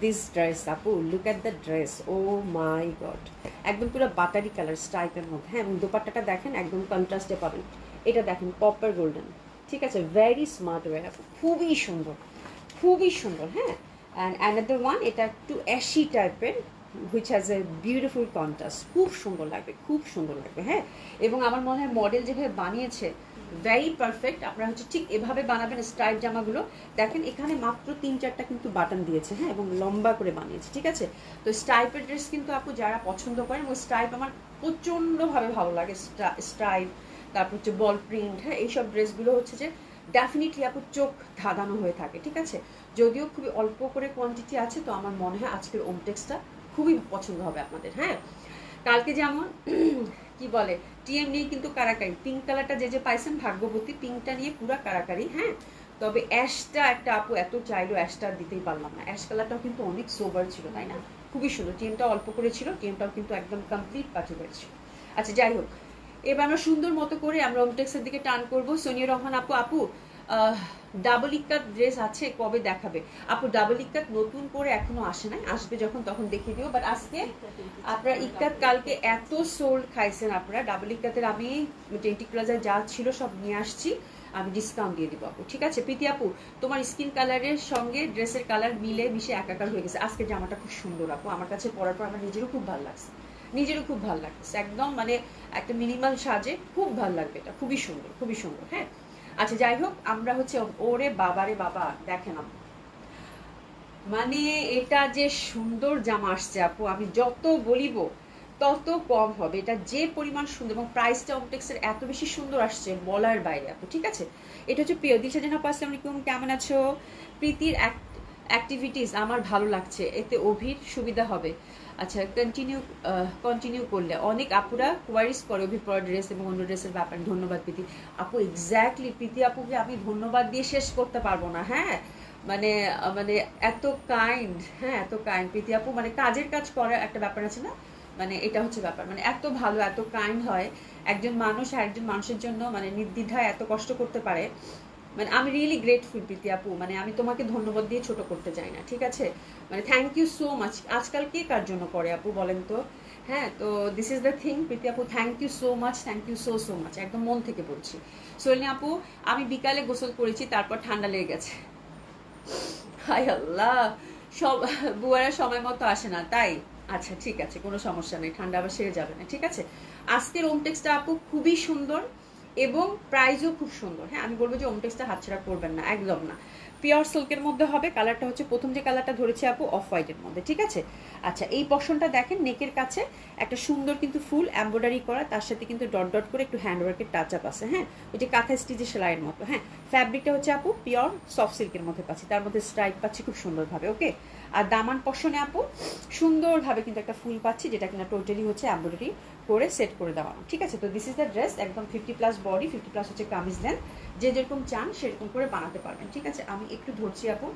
দিস ড্রেস আপু, look at the dress, oh my god, একদম পুরো বাটারি কালার স্ট্রাইপের মধ্যে। হ্যাঁ, এবং দোপাট্টাটা দেখেন একদম কন্ট্রাস্টে পাবেন, এটা দেখেন কপার গোল্ডেন, ঠিক আছে, ভেরি স্মার্ট ওয়ে আপু, খুবই সুন্দর, খুবই সুন্দর। হ্যাঁ, অ্যান্ড অ্যানাদার ওয়ান, এটা একটু অ্যাশি টাইপের, which has a beautiful contrast, খুব সুন্দর লাগবে, খুব সুন্দর লাগবে। হ্যাঁ, এবং আমার মনে হয় মডেল যেভাবে বানিয়েছে, ভেরি পারফেক্ট। আপনারা হচ্ছে ঠিক এভাবে বানাবেন স্ট্রাইপ জামাগুলো। দেখেন এখানে মাত্র 3-4টা কিন্তু বাটন দিয়েছে, হ্যাঁ, এবং লম্বা করে বানিয়েছে, ঠিক আছে। তো স্ট্রাইপের ড্রেস কিন্তু আপু যারা পছন্দ করেন, ওই স্ট্রাইপ আমার প্রচণ্ডভাবে ভালো লাগে। স্ট্রাইপ, তারপর হচ্ছে বল প্রিন্ট, হ্যাঁ, এইসব ড্রেসগুলো হচ্ছে যে ডেফিনেটলি আপু চোখ ধাঁধানো হয়ে থাকে, ঠিক আছে। যদিও খুবই অল্প করে কোয়ান্টিটি আছে, তো আমার মনে হয় আজকের ওমটেক্সটা খুবই পছন্দ হবে আপনাদের, হ্যাঁ। কালকে যেমন কি বলে টিএম নিয়ে কিন্তু কারাকারি, পিঙ্ক কালারটা যে পাইছেন ভাগ্যবতী, পিঙ্কটা নিয়ে পুরো কারাকারি, হ্যাঁ। তবে অ্যাশটা একটা আপু এত চাইলো, অ্যাশটা দিতেই পারলাম না। অ্যাশ কালারটাও কিন্তু অনেক সোবার ছিল, তাই না? খুবই সুন্দর। টিএমটা অল্প করে ছিল, টিএমটাও কিন্তু একদম কমপ্লিট পাঠি করেছিল। আচ্ছা যাই হোক, এবার আমরা সুন্দর মতো করে আমরা ওমটেক্সের দিকে টান করবো। সোনিয়া রহমান আপু, আপু ডাবল ইক্কাত ড্রেস আছে, কবে দেখাবে? আপু ডাবল ইক্কাত নতুন করে এখনো আসে নাই, আসবে যখন তখন দেখিয়ে দিও। বাট আজকে আপনারা ইক্কাত কালকে এত সোল্ড খাইছেন আপনারা, ডাবল ইক্কাতের আমি টেন্টিক প্লাজায় যা ছিল সব নিয়ে আসছি, আমি ডিসকাউন্ট দিয়ে দিব আপু, ঠিক আছে। প্রীতি আপু, তোমার স্কিন কালারের সঙ্গে ড্রেসের কালার মিলে মিশে একাকার হয়ে গেছে। আজকে জামাটা খুব সুন্দর আপু, আমার কাছে পরার পর আমার নিজেরও খুব ভালো লাগছে, নিজেরও খুব ভালো লাগছে। একদম মানে একটা মিনিমাল সাজে খুব ভালো লাগবে, এটা খুবই সুন্দর, খুবই সুন্দর, হ্যাঁ। আচ্ছা যাই হোক, আমরা হচ্ছে ওরে বাবারে বাবা দেখেন আপু, মানে এটা যে সুন্দর জামা আসছে আপু, আমি যত বলিব তত কম হবে। এটা যে পরিমাণ সুন্দর, এবং প্রাইসটা ওমটেক্সের এত বেশি সুন্দর আসছে বলার বাইরে আপু, ঠিক আছে। এটা হচ্ছে প্রিয় দিশা জানা, আসসালামু আলাইকুম, কেমন আছো? প্রীতির অ্যাক্টিভিটিস আমার ভালো লাগছে, এতে অভির সুবিধা হবে। আচ্ছা কন্টিনিউ করলে অনেক আপুরা কোয়ারিজ করে অভির পরা ড্রেস এবং অন্য ড্রেসের ব্যাপারে। ধন্যবাদ প্রীতি আপু। এক্স্যাক্টলি প্রীতি আপুকে আমি ধন্যবাদ দিয়ে শেষ করতে পারবো না, হ্যাঁ। মানে মানে এত কাইন্ড, হ্যাঁ, এত কাইন্ড প্রীতি আপু। মানে কাজের কাজ করার একটা ব্যাপার আছে না, মানে এটা হচ্ছে ব্যাপার। মানে এত ভালো, এত কাইন্ড হয় একজন মানুষ, আর একজন মানুষের জন্য মানে নির্দ্বিধায় এত কষ্ট করতে পারে। মানে আমি রিয়েলি গ্রেটফুল প্রীতি আপু, মানে আমি তোমাকে ধন্যবাদ দিয়ে ছোট করতে চাই না, ঠিক আছে। মানে থ্যাংক ইউ সো মাচ। আজকাল কে কার জন্য করে আপু বলেন তো, হ্যাঁ। তো this is the thing Preeti আপু, thank you so much, thank you so so much, একদম মন থেকে বলছি। সোলিনী আপু, আমি বিকালে গোসল করেছি, তারপর ঠান্ডা লেগে গেছে। হায় আল্লাহ, সব বুয়ারা সময় মতো আসে না তাই। আচ্ছা ঠিক আছে, কোনো সমস্যা নেই, ঠান্ডা আবার সেরে যাবে না, ঠিক আছে। আজকের ওমটেক্সটা আপু খুবই সুন্দর এবং প্রাইসও খুব সুন্দর, হ্যাঁ। আমি বলবো যে ওমটেক্সটা হাতছাড়া করবেন না, একদম না। পিওর সিল্কের মধ্যে হবে, কালারটা হচ্ছে প্রথম যে কালারটা ধরেছে আপু অফ হোয়াইটের মধ্যে, ঠিক আছে। আচ্ছা এই পশনটা দেখেন, নেকের কাছে একটা সুন্দর কিন্তু ফুল এমব্রয়ডারি করা, তার সাথে কিন্তু ডট ডট করে একটু হ্যান্ডওয়ার্কের টাচ আপ আছে, হ্যাঁ, ওই যে কাঁথা স্টিচের সেলাইয়ের মতো, হ্যাঁ। ফ্যাব্রিকটা হচ্ছে আপু পিওর সফট সিল্কের মধ্যে পাচ্ছি, তার মধ্যে স্ট্রাইপ পাচ্ছি খুব সুন্দরভাবে, ওকে। আর দামান পশনে আপু সুন্দরভাবে কিন্তু একটা ফুল পাচ্ছি, যেটা কিনা টোটালি হচ্ছে এমব্রয়ডারি করে সেট করে দেওয়া, ঠিক আছে। তো দিস ইজ দ্য ড্রেস, একদম 50+ বডি, 50+ হচ্ছে কামিজ দেন, যে যেরকম চান সেরকম করে বানাতে পারবেন, ঠিক আছে। আমি একটু ধরছি আপু,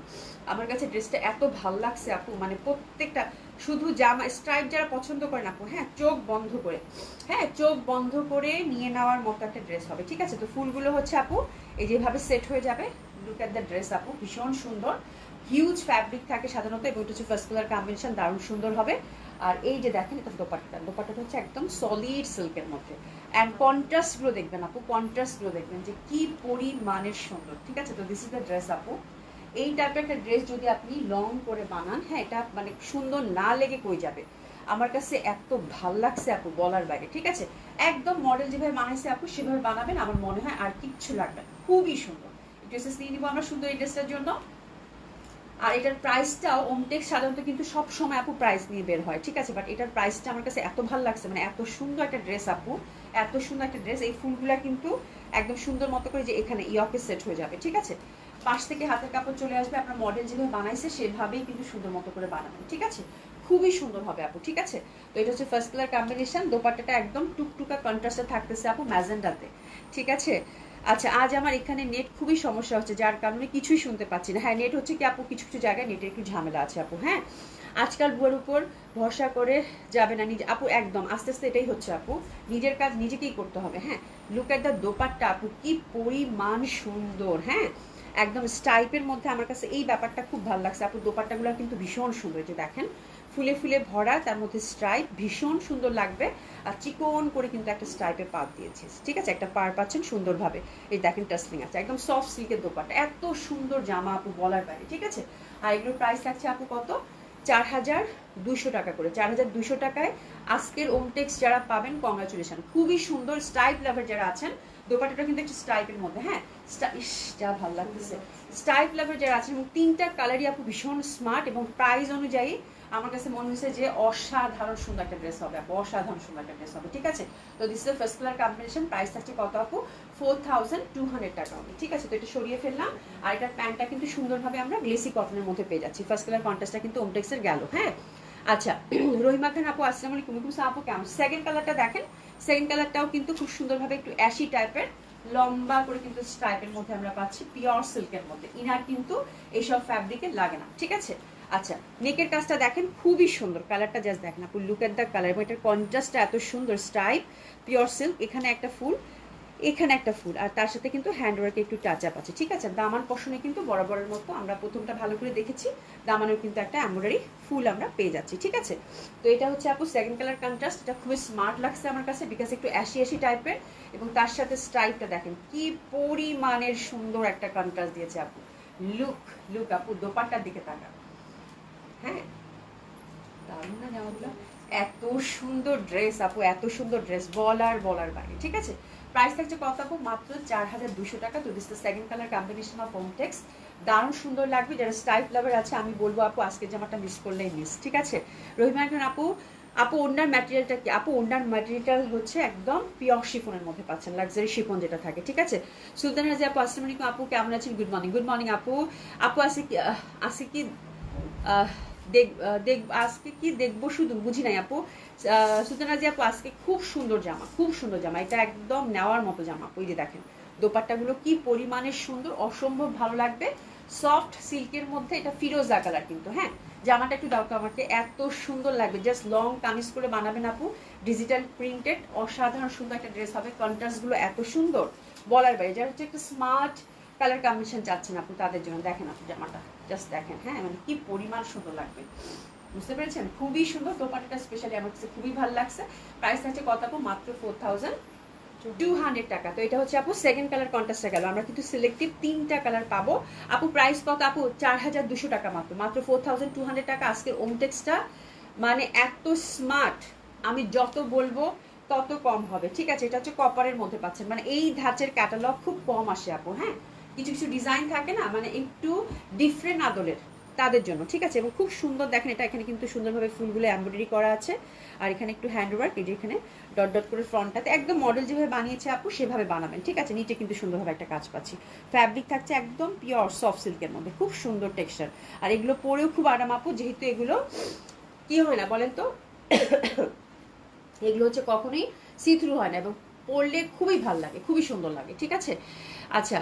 আমার কাছে ড্রেসটা এত ভালো লাগছে আপু, মানে প্রত্যেকটা শুধু জামা স্ট্রাইপ যারা পছন্দ করেন আপু, হ্যাঁ, চোখ বন্ধ করে, হ্যাঁ, চোখ বন্ধ করে নিয়ে নেওয়ার মতো একটা ড্রেস হবে, ঠিক আছে। তো ফুলগুলো হচ্ছে আপু এই যেভাবে সেট হয়ে যাবে। লুক এট দ্য ড্রেস আপু, ভীষণ সুন্দর, হিউজ ফ্যাব্রিক থাকে সাধারণত, এবং এটা হচ্ছে ফার্স্ট কালার কম্বিনেশন, দারুণ সুন্দর হবে। আর এই যে দেখেন, এটা দোপাট্টাটা হচ্ছে একদম সলিড সিল্কের মধ্যে। অ্যান্ড কন্ট্রাস্টগুলো দেখবেন আপু, কন্ট্রাস্টগুলো দেখবেন যে কি পরিমাণের সুন্দর, ঠিক আছে। তো দিস ইজ দ্য ড্রেস আপু। এই টাইপের একটা ড্রেস যদি আপনি লং করে বানান, হ্যাঁ, এটা মানে সুন্দর না লেগে কই যাবে। আমার কাছে এত ভাল লাগছে আপু বলার বাইরে, ঠিক আছে। একদম মডেল যেভাবে বানাইছে আপু সেভাবে বানাবেন, আমার মনে হয় আর কিচ্ছু লাগবে না, খুবই সুন্দর। ড্রেসেস নিয়ে নিবো আমরা সুন্দর এই ড্রেসটার জন্য। আর এটার প্রাইসটাও ওমটেক্স সাধারণত কিন্তু সব সময় আপু প্রাইস নিয়ে বের হয়, ঠিক আছে। বাট এটার প্রাইসটা আমার কাছে এত ভালো লাগছে, মানে এত সুন্দর একটা ড্রেস আপু, এত সুন্দর একটা ড্রেস। এই ফুলগুলা কিন্তু একদম সুন্দর মতো করে যে এখানে ইয়কে সেট হয়ে যাবে, ঠিক আছে। পাশ থেকে হাতের কাপড় চলে আসবে, আপনার মডেল যেভাবে বানাইছে সেভাবেই কিন্তু সুন্দর মতো করে বানাবেন, ঠিক আছে। খুবই সুন্দর হবে আপু, ঠিক আছে। তো এটা হচ্ছে ফার্স্ট কালার কম্বিনেশন, দোপাট্টাটা একদম টুকটুকা কন্ট্রাস্টে থাকতেছে আপু ম্যাজেন্ডাতে, ঠিক আছে। আচ্ছা আজ আমার এখানে নেট খুবই সমস্যা হচ্ছে, যার কারণে কিছুই শুনতে পাচ্ছি না। হ্যাঁ, নেট হচ্ছে কি আপু, কিছু কিছু জায়গায় নেটের একটু ঝামেলা আছে আপু, হ্যাঁ। আজকাল বুয়ার উপর ভরসা করে যাবে না নিজে আপু, একদম আস্তে আস্তে এটাই হচ্ছে আপু, নিজের কাজ নিজেকেই করতে হবে, হ্যাঁ। লুক এট দ্য দোপাট্টা আপু, কি পরিমাণ সুন্দর, হ্যাঁ, একদম স্টাইপের মধ্যে। আমার কাছে এই ব্যাপারটা খুব ভালো লাগছে আপু, দোপাট্টাগুলো কিন্তু ভীষণ সুন্দর, যে দেখেন ফুলে ফুলে ভরা, তার মধ্যে স্ট্রাইপ ভীষণ সুন্দর লাগবে। আর চিকন করে কিন্তু একটা স্ট্রাইপের পাত দিয়েছে, ঠিক আছে, একটা পার পাচ্ছেন সুন্দরভাবে। এই দেখেন টাসলিং আছে, একদম সফট সিল্কের দোপাট্টা, এত সুন্দর জামা আপু বলার বাইরে, ঠিক আছে। আর এগুলোর প্রাইস লাগছে আপু কত, 4200 টাকা করে। 4200 টাকায় আজকের ওমটেক্স যারা পাবেন, কংগ্রাচুলেশন, খুবই সুন্দর। স্টাইপ লাভার যারা আছেন দোপাট্টাটা কিন্তু একটা স্টাইপের মধ্যে, হ্যাঁ যা ভালো লাগতেছে। স্টাইপ লাভার যারা আছেন, এবং 3টা কালারই আপু ভীষণ স্মার্ট, এবং প্রাইস অনুযায়ী আমার কাছে মনে হয়েছে যে অসাধারণ সুন্দর একটা ড্রেস হবে আপু, অসাধারণ সুন্দর একটা ড্রেস হবে, ঠিক আছে। তো this is first colour combination, price থাকছে কত আপু, 4200 টাকা হবে, ঠিক আছে। তো এটা সরিয়ে ফেললাম। আর এটার প্যান্টটা কিন্তু সুন্দরভাবে আমরা গ্লেসি কটনের মধ্যে পেয়ে যাচ্ছি। ফার্স্ট কালার কন্ট্রাস্টটা কিন্তু ওমটেক্সের গেল, হ্যাঁ। আচ্ছা, রহিমা খান আপু আসসালামু আলাইকুম। আপু কেমন? সেকেন্ড কালারটা দেখেন, সেকেন্ড কালারটাও কিন্তু খুব সুন্দরভাবে একটু অ্যাশি টাইপের, লম্বা করে কিন্তু স্ট্রাইপের মধ্যে আমরা পাচ্ছি, পিওর সিল্কের মধ্যে। ইনার কিন্তু এইসব ফ্যাব্রিকে লাগে না, ঠিক আছে। আচ্ছা, নেকের কাজটা দেখেন, খুবই সুন্দর, কালারটা জাস্ট দেখেন আপু, লুক এট দ্য কালার, এবং এটার কন্ট্রাস্টটা এত সুন্দর, স্ট্রাইপ পিওর সিল্ক, এখানে একটা ফুল, এখানে একটা ফুল, আর তার সাথে কিন্তু হ্যান্ডওয়ার্কে একটু টাচ আপ আছে, ঠিক আছে। দামান পশনে কিন্তু বরাবরের মতো আমরা প্রথমটা ভালো করে দেখেছি, দামানেও কিন্তু একটা এমব্রয়ডারি ফুল আমরা পেয়ে যাচ্ছি, ঠিক আছে। তো এটা হচ্ছে আপু সেকেন্ড কালার কন্ট্রাস্ট, এটা খুবই স্মার্ট লাগছে আমার কাছে, বিকজ একটু অ্যাশি অ্যাশি টাইপের, এবং তার সাথে স্ট্রাইপটা দেখেন কি পরিমাণের সুন্দর একটা কন্ট্রাস্ট দিয়েছে আপু। লুক লুক আপু, দোপাট্টার দিকে তাকা, হ্যাঁ দারুণ না জামাগুলো, এত সুন্দর ড্রেস আপু, এত সুন্দর ড্রেস, বলার বাইরে, ঠিক আছে। প্রাইস থাকছে কত আপু, মাত্র 4200 টাকা। তো this the second colour combination of Omtex, দারুণ সুন্দর লাগবে। যারা স্টাইপ লাভার আছে আমি বলবো আপু আজকে জামাটা মিস করলেই মিস, ঠিক আছে। রহিমা খান আপু, আপু ওনার ম্যাটেরিয়ালটা কি আপু? ওনার ম্যাটেরিয়াল হচ্ছে একদম পিওর শিফনের মধ্যে পাচ্ছেন, লাক্সারি শিফন যেটা থাকে, ঠিক আছে। সুলতান রাজি আপু আসসালামু আলাইকুম। আপু কেমন আছেন? গুড মর্নিং, গুড মর্নিং আপু। আপু আছে কি আজকে কি দেখবো শুধু, বুঝি নাই আপু। সুলতানা জি আপু, আজকে খুব সুন্দর জামা, খুব সুন্দর জামা, এটা একদম নেওয়ার মতো জামা। ওই যে দেখেন দোপাট্টাগুলো কি পরিমাণে সুন্দর, অসম্ভব ভালো লাগবে। সফট সিল্কের মধ্যে, এটা ফিরোজা কালার কিন্তু, হ্যাঁ। জামাটা একটু দাও তো আমাকে, এত সুন্দর লাগবে, জাস্ট লং কামিজ করে বানাবেন আপু, ডিজিটাল প্রিন্টেড, অসাধারণ সুন্দর একটা ড্রেস হবে। কন্ট্রাস্টগুলো এত সুন্দর বলার বাইরে। যারা হচ্ছে একটা স্মার্ট কালার কম্বিনেশন চাচ্ছেন আপু, তাদের জন্য দেখেন আপু জামাটা, জাস্ট দেখেন, হ্যাঁ মানে কি পরিমাণ সুন্দর লাগবে, বুঝতে পেরেছেন? খুবই সুন্দর, দোপাট্টাটা স্পেশালি আমার কাছে খুবই ভালো লাগছে। প্রাইস আছে কত আপু, মাত্র 4200 টাকা। তো এটা হচ্ছে আপু সেকেন্ড কালার কন্ট্রাস্টে গেল, আমরা কিন্তু সিলেক্টিভ 3টা কালার পাবো। আপু প্রাইস কত আপু? 4200 টাকা মাত্র, মাত্র 4200 টাকা। আজকের ওমটেক্সটা মানে এত স্মার্ট, আমি যত বলবো তত কম হবে, ঠিক আছে। এটা হচ্ছে কপারের মধ্যে পাচ্ছেন, মানে এই ধাঁচের ক্যাটালগ খুব কম আসে আপু, হ্যাঁ। কিছু কিছু ডিজাইন থাকে না, মানে একটু ডিফারেন্ট আদলের, তাদের জন্য, ঠিক আছে। এবং খুব সুন্দর দেখেন, এটা এখানে কিন্তু সুন্দরভাবে ফুলগুলো এমব্রয়ডারি করা আছে, আর এখানে একটু হ্যান্ডওয়ার্ক, এই যে এখানে ডট ডট করে ফ্রন্টটাতে একদম মডেল যেভাবে বানিয়েছে আপু সেভাবে বানাবেন, ঠিক আছে। নিচে কিন্তু সুন্দরভাবে একটা কাজ পাচ্ছি, ফ্যাব্রিক থাকছে একদম পিওর সফট সিল্কের মধ্যে, খুব সুন্দর টেক্সচার। আর এগুলো পরেও খুব আরাম আপু, যেহেতু এগুলো কি হয় না বলেন তো, এগুলো হচ্ছে কখনোই সি থ্রু হয় না, এবং পরলে খুবই ভালো লাগে, খুবই সুন্দর লাগে, ঠিক আছে। আচ্ছা,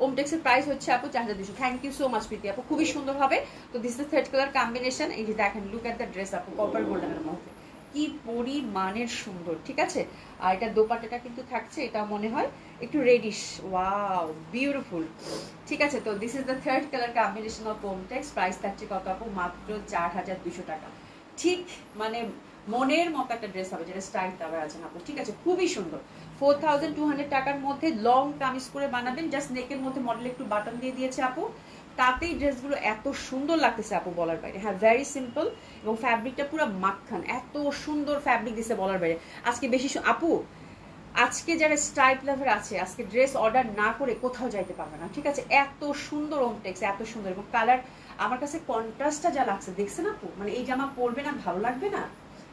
ওমটেক্সের প্রাইস হচ্ছে আপু 4200। থ্যাংক ইউ সো মাচ প্রীতি আপু, খুবই সুন্দর হবে। তো this is third colour combination, এই যে দেখেন, লুক এট দ্য ড্রেস আপু, কপার গোল্ডেনের মধ্যে কি পরিমাণের সুন্দর, ঠিক আছে। আর এটা দোপাট্টাটা কিন্তু থাকছে, এটা মনে হয় একটু রেডিশ, ওয়াও বিউটিফুল, ঠিক আছে। তো this is the third colour combination of Omtex, price থাকছে কত আপু, মাত্র 4200 টাকা। ঠিক মানে মনের মতো একটা ড্রেস হবে, যেটা স্টাইল তাবার আছেন আপু, ঠিক আছে, খুবই সুন্দর। 4200 টাকার মধ্যে লং কামিজ করে বানাবেন, জাস্ট নেকের মধ্যে মডেল একটু বাটন দিয়ে দিয়েছে আপু, তাতেই ড্রেসগুলো এত সুন্দর লাগতেছে আপু বলার বাইরে। হ্যাঁ ভেরি সিম্পল, এবং ফ্যাব্রিকটা পুরো মাখন, এত সুন্দর ফ্যাব্রিক দিছে বলার বাইরে। আজকে বেশি আপু, আজকে যারা স্টাইপ লাভার আছে, আজকে ড্রেস অর্ডার না করে কোথাও যাইতে পারবে না, ঠিক আছে। এত সুন্দর ওমটেক্স, এত সুন্দর, এবং কালার আমার কাছে কন্ট্রাস্টটা যা লাগছে দেখছেন আপু, মানে এই জামা পরবে না ভালো লাগবে না।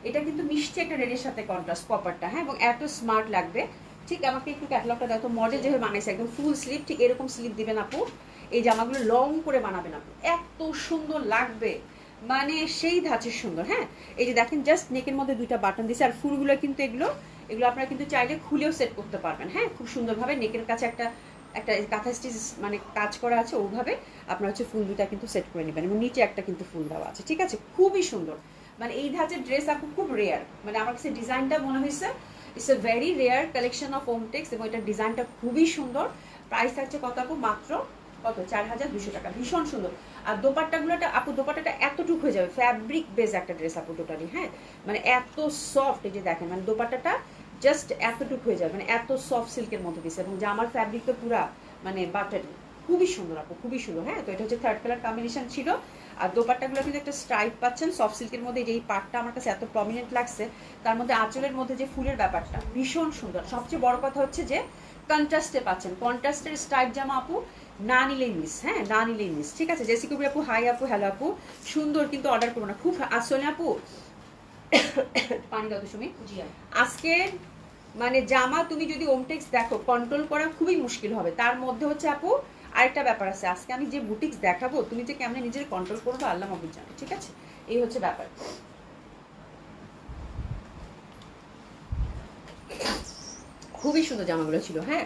এটা কিন্তু মিষ্টি একটা রেডের সাথে কন্ট্রাস্ট কপারটা, হ্যাঁ, এবং এত স্মার্ট লাগবে। ঠিক আমাকে একটু ক্যাটালগটা দেখো, মডেল যেভাবে বানাইছে একদম ফুল স্লিভ, ঠিক এরকম স্লিভ দিবেন আপু, এই জামাগুলো লং করে বানাবেন আপু, এত সুন্দর লাগবে, মানে সেই ধাঁচের সুন্দর, হ্যাঁ। এই যে দেখেন জাস্ট নেকের মধ্যে 2টা বাটন দিছে, আর ফুলগুলো কিন্তু এগুলো আপনারা কিন্তু চাইলে খুলেও সেট করতে পারবেন, হ্যাঁ, খুব সুন্দরভাবে। নেকের কাছে একটা কাঁথা স্টিচ মানে কাজ করা আছে, ওইভাবে আপনার হচ্ছে ফুল 2টা কিন্তু সেট করে নেবেন, এবং নিচে একটা কিন্তু ফুল দেওয়া আছে, ঠিক আছে, খুবই সুন্দর। মানে এই ধাঁচের ড্রেস আপু খুব রেয়ার, মানে আমার কাছে ডিজাইনটা মনে হয়েছে it's a very rare collection of Omtex, এবং এটার ডিজাইনটা খুবই সুন্দর। প্রাইস থাকছে কত আপু, মাত্র কত, 4200 টাকা, ভীষণ সুন্দর। আর দোপাট্টাগুলোটা আপু, দোপাট্টাটা এতটুকু হয়ে যাবে, ফ্যাব্রিক বেস একটা ড্রেস আপু টোটালি, হ্যাঁ, মানে এত সফট, এই যে দেখেন, মানে দোপাট্টাটা জাস্ট এতটুকু হয়ে যাবে, মানে এত সফট সিল্কের মধ্যে দিচ্ছে, এবং জামার ফ্যাব্রিক তো পুরা মানে বাটারি, খুবই সুন্দর আপু, খুবই সুন্দর, হ্যাঁ। তো এটা হচ্ছে থার্ড কালার কম্বিনেশন ছিল। আর দোপাট্টাগুলো কিন্তু একটা স্ট্রাইপ পাচ্ছেন সফট সিল্কের মধ্যে। এই পার্টটা আমার কাছে এত প্রমিনেন্ট লাগছে, তার মধ্যে আঁচলের মধ্যে যে ফুলের ব্যাপারটা ভীষণ সুন্দর। সবচেয়ে বড় কথা হচ্ছে যে কন্ট্রাস্টে পাচ্ছেন, কন্ট্রাস্টের স্ট্রাইপ জামা আপু না নিলেই মিস, হ্যাঁ না নিলেই মিস, ঠিক আছে। জেসি কবির আপু হাই আপু, হ্যালো আপু, সুন্দর কিন্তু অর্ডার করবো না খুব আসলে আপু। পানি দাও তো সুমি। আজকে মানে জামা তুমি যদি ওমটেক্স দেখো কন্ট্রোল করা খুবই মুশকিল হবে। তার মধ্যে হচ্ছে আপু আরেকটা ব্যাপার আছে, আজকে আমি যে বুটিক্স দেখাবো তুমি যে কেমন নিজের কন্ট্রোল করবো আল্লাহ মাহবুব জানে, ঠিক আছে। এই হচ্ছে ব্যাপার। খুবই সুন্দর জামাগুলো ছিল, হ্যাঁ।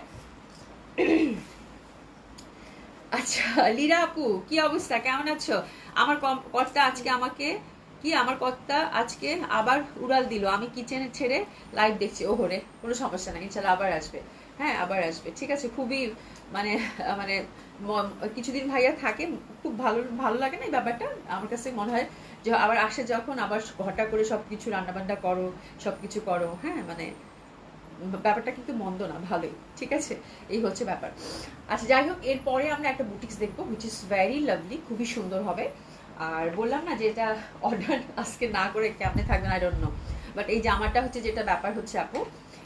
আচ্ছা লীরা আপু কি অবস্থা, কেমন আছো? আমার কর্তা আজকে আমাকে আমার কর্তা আজকে আবার উড়াল দিল, আমি কিচেনে ছেড়ে লাইভ দেখছি। ওহরে কোনো সমস্যা নাই, ইনশাল্লাহ আবার আসবে, হ্যাঁ আবার আসবে, ঠিক আছে। খুবই মানে মানে কিছুদিন ভাইয়া থাকে, খুব ভালো ভালো লাগে না এই ব্যাপারটা। আমার কাছে মনে হয় যে আবার আসে যখন, আবার ঘটা করে সবকিছু রান্নাবান্না করো, সবকিছু করো, হ্যাঁ মানে ব্যাপারটা কিন্তু মন্দ না, ভালোই, ঠিক আছে। এই হচ্ছে ব্যাপার। আচ্ছা যাই হোক, এরপরে আমরা একটা বুটিক্স দেখবো হুইচ ইজ ভেরি লাভলি, খুবই সুন্দর হবে। আর বললাম না যে এটা অর্ডার আজকে না করে কেমনে থাকবেন আই ডোন্ট নো, বাট এই জামাটা হচ্ছে যেটা ব্যাপার হচ্ছে আপু,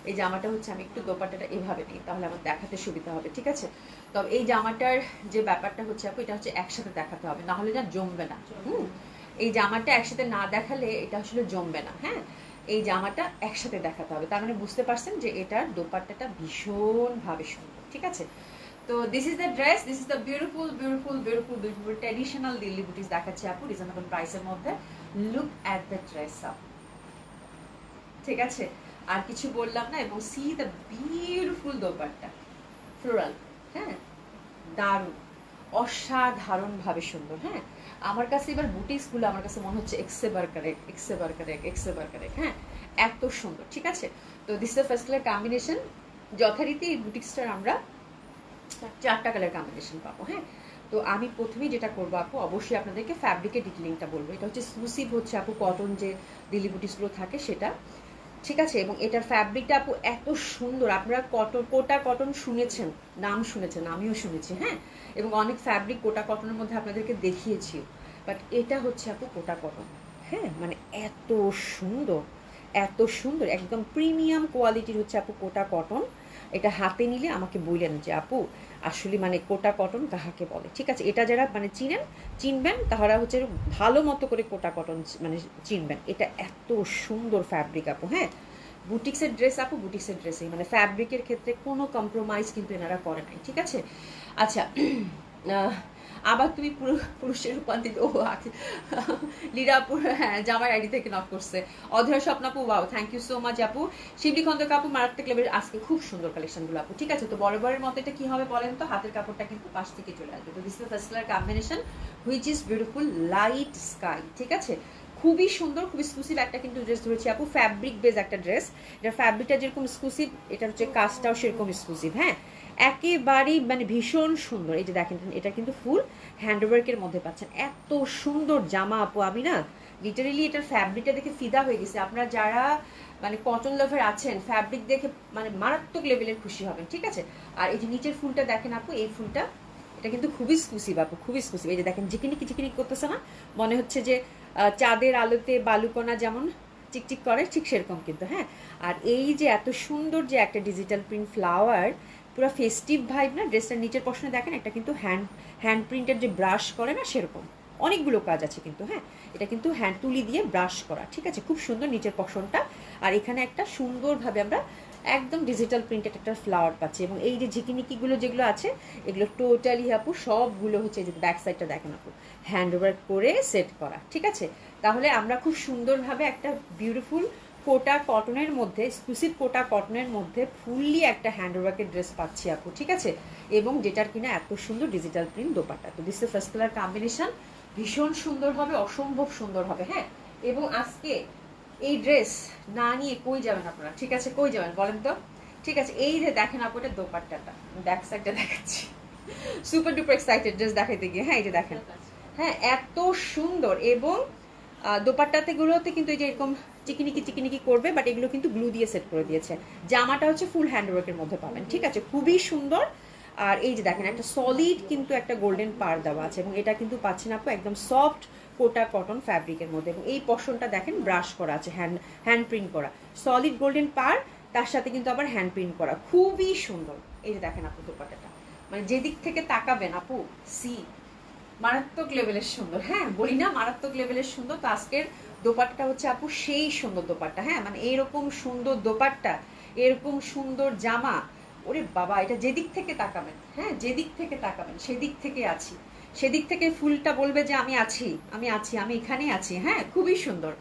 এই জামাটা হচ্ছে আমি একটু দোপাট্টাটা এভাবে নিই তাহলে আমার দেখাতে সুবিধা হবে, ঠিক আছে। তবে এই জামাটার যে ব্যাপারটা হচ্ছে আপু, এটা হচ্ছে একসাথে দেখাতে হবে, না হলে না জমবে না। এই জামাটা একসাথে না দেখালে এটা আসলে জমবে না, হ্যাঁ। এই জামাটা একসাথে দেখাতে হবে, তার মানে বুঝতে পারছেন যে এটার দোপাট্টাটা ভীষণভাবে সুন্দর, ঠিক আছে। তো this is the dress, this is the beautiful beautiful beautiful beautiful traditional Delhi boutiques দেখাচ্ছে আপু রিজনেবল প্রাইসের মধ্যে। লুক অ্যাট দ্য ড্রেস আপ, ঠিক আছে। আর কিছু বললাম না। এবং see the beautiful dupatta floral, হ্যাঁ দারুণ, অসাধারণভাবে সুন্দর, হ্যাঁ। আমার কাছে এবার বুটিক্সগুলো আমার কাছে মনে হচ্ছে এক্সেবার কারেক্ট, এক্সেবার কারেক্ট, এক্সেবার কারেক্ট, হ্যাঁ এত সুন্দর, ঠিক আছে। তো this is first colour combination. যথারীতি এই বুটিক্সটার আমরা 4টা কালার কম্বিনেশন পাবো, হ্যাঁ। তো আমি প্রথমেই যেটা করবো আপু, অবশ্যই আপনাদেরকে ফ্যাব্রিকের ডিটেলিংটা বলবো। এটা হচ্ছে এক্সক্লুসিভ হচ্ছে আপু কটন যে দিল্লি বুটিক্সগুলো থাকে সেটা, ঠিক আছে। এবং এটার ফ্যাব্রিকটা আপু এত সুন্দর, আপনারা কোটা কটন শুনেছেন, নাম শুনেছেন, আমিও শুনেছি, হ্যাঁ। এবং অনেক ফ্যাব্রিক কোটা কটনের মধ্যে আপনাদেরকে দেখিয়েছি, বাট এটা হচ্ছে আপু কোটা কটন, হ্যাঁ মানে এত সুন্দর, এত সুন্দর, একদম প্রিমিয়াম কোয়ালিটির হচ্ছে আপু কোটা কটন। এটা হাতে নিলে আমাকে বললেন যে আপু আসলে মানে কোটা কটন কাহাকে বলে, ঠিক আছে। এটা যারা মানে চিনবেন তাহারা হচ্ছে ভালো মতো করে কোটা কটন মানে চিনবেন। এটা এত সুন্দর ফ্যাব্রিক আপু, হ্যাঁ বুটিক্সের ড্রেস আপু, বুটিক্সের ড্রেসে মানে ফ্যাব্রিকের ক্ষেত্রে কোনো কম্প্রোমাইজ কিন্তু এনারা করে নাই, ঠিক আছে। আচ্ছা আবার তুমি পুরুষের রূপান্তরিত, ও লীরাপুর, হ্যাঁ জামার আইডি থেকে নক করছে। অধরা স্বপ্ন আপু, wow thank you so much আপু। শিবলি খন্দক আপু, মারাত্মক লেভেল, আজকে খুব সুন্দর কালেকশনগুলো আপু, ঠিক আছে। তো বরাবরের মতো এটা কি হবে বলেন তো, হাতের কাপড়টা কিন্তু পাশ থেকে চলে আসবে। তো this is first colour combination which is beautiful light sky, ঠিক আছে। খুবই সুন্দর, খুব এক্সক্লুসিভ একটা কিন্তু ড্রেস ধরেছি আপু, ফ্যাব্রিক বেস একটা ড্রেস। এটার ফ্যাব্রিকটা যেরকম এক্সক্লুসিভ, এটা হচ্ছে কাজটাও সেরকম এক্সক্লুসিভ, হ্যাঁ একেবারেই মানে ভীষণ সুন্দর। এই যে দেখেন এটা কিন্তু ফুল হ্যান্ডওয়ার্কের মধ্যে পাচ্ছেন, এত সুন্দর জামা আপু। আমি না লিটারেলি এটার ফ্যাব্রিকটা দেখে ফিদা হয়ে গেছি। আপনারা যারা মানে কটন লাভার আছেন, ফ্যাব্রিক দেখে মানে মারাত্মক লেভেলের খুশি হবেন, ঠিক আছে। আর এই যে নিচের ফুলটা দেখেন আপু, এই ফুলটা এটা কিন্তু খুবই এক্সক্লুসিভ আপু, খুবই এক্সক্লুসিভ। এই যে দেখেন ঝিকিনিকি ঝিকিনিকি করতেছে না, মনে হচ্ছে যে চাঁদের আলোতে বালুকণা যেমন চিকচিক করে ঠিক সেরকম কিন্তু, হ্যাঁ। আর এই যে এত সুন্দর যে একটা ডিজিটাল প্রিন্ট ফ্লাওয়ার, পুরো ফেস্টিভ ভাইব না। ড্রেসটার নিচের পশনে দেখেন একটা কিন্তু হ্যান্ড প্রিন্টের যে ব্রাশ করে না সেরকম অনেকগুলো কাজ আছে কিন্তু, হ্যাঁ এটা কিন্তু হ্যান্ড তুলি দিয়ে ব্রাশ করা, ঠিক আছে। খুব সুন্দর নিচের পশনটা, আর এখানে একটা সুন্দরভাবে আমরা একদম ডিজিটাল প্রিন্টেড একটা ফ্লাওয়ার পাচ্ছি। এবং এই যে ঝিকিনিকিগুলো যেগুলো আছে এগুলো টোটালি আপু সবগুলো হচ্ছে যে ব্যাক সাইডটা দেখেন আপু হ্যান্ডওয়ার্ক করে সেট করা, ঠিক আছে। তাহলে আমরা খুব সুন্দরভাবে একটা বিউটিফুল কোটা কটনের মধ্যে, এক্সক্লুসিভ কোটা কটনের মধ্যে ফুললি একটা হ্যান্ডওয়ার্কের ড্রেস পাচ্ছি আপু, ঠিক আছে। এবং যেটার কিনা এত সুন্দর ডিজিটাল প্রিন্ট দোপাট্টা। তো this is first colour combination, ভীষণ সুন্দর হবে, অসম্ভব সুন্দর হবে, হ্যাঁ। এবং আজকে এই ড্রেস না নিয়ে কই যাবেন আপনারা, ঠিক আছে, কই যাবেন বলেন তো, ঠিক আছে। এই যে দেখেন আপু এটা দোপাট্টাটা, ব্যাক সাইডটা দেখাচ্ছি, সুপার ডুপার এক্সাইটেড ড্রেস দেখাইতে গিয়ে, হ্যাঁ এই যে দেখেন, হ্যাঁ এত সুন্দর। এবং দোপাট্টাতে গুলোতে কিন্তু এই যে এরকম চিকিনিকি চিকিনিকি করবে, বাট এগুলো কিন্তু গ্লু দিয়ে সেট করে দিয়েছে। জামাটা হচ্ছে ফুল হ্যান্ডওয়ার্কের মধ্যে পাবেন, ঠিক আছে, খুবই সুন্দর। আর এই যে দেখেন একটা সলিড কিন্তু একটা গোল্ডেন পার দেওয়া আছে, এবং এটা কিন্তু পাচ্ছেন আপু একদম সফট কোটা কটন ফ্যাব্রিকের মধ্যে, এবং এই পশনটা দেখেন ব্রাশ করা আছে, হ্যান্ড প্রিন্ট করা, সলিড গোল্ডেন পার, তার সাথে কিন্তু আবার হ্যান্ড প্রিন্ট করা, খুবই সুন্দর। এই যে দেখেন আপু দোপাট্টাটা, মানে যেদিক থেকে তাকাবেন আপু সি মারাত্মক লেভেলের সুন্দর। হ্যাঁ বলি না মারাত্মক লেভেলের সুন্দর। তো আজকের দোপাট্টা হচ্ছে আপু সেই সুন্দর দোপাট্টা। হ্যাঁ মানে এইরকম সুন্দর দোপাট্টা, এরকম সুন্দর জামা, ওরে বাবা এটা যেদিক থেকে তাকাবেন, হ্যাঁ যেদিক থেকে তাকাবেন সেদিক থেকে আছি, সেদিক থেকে ফুলটা বলবে যে আমি আছি, আমি আছি, আমি এখানেই আছি। হ্যাঁ খুবই সুন্দর।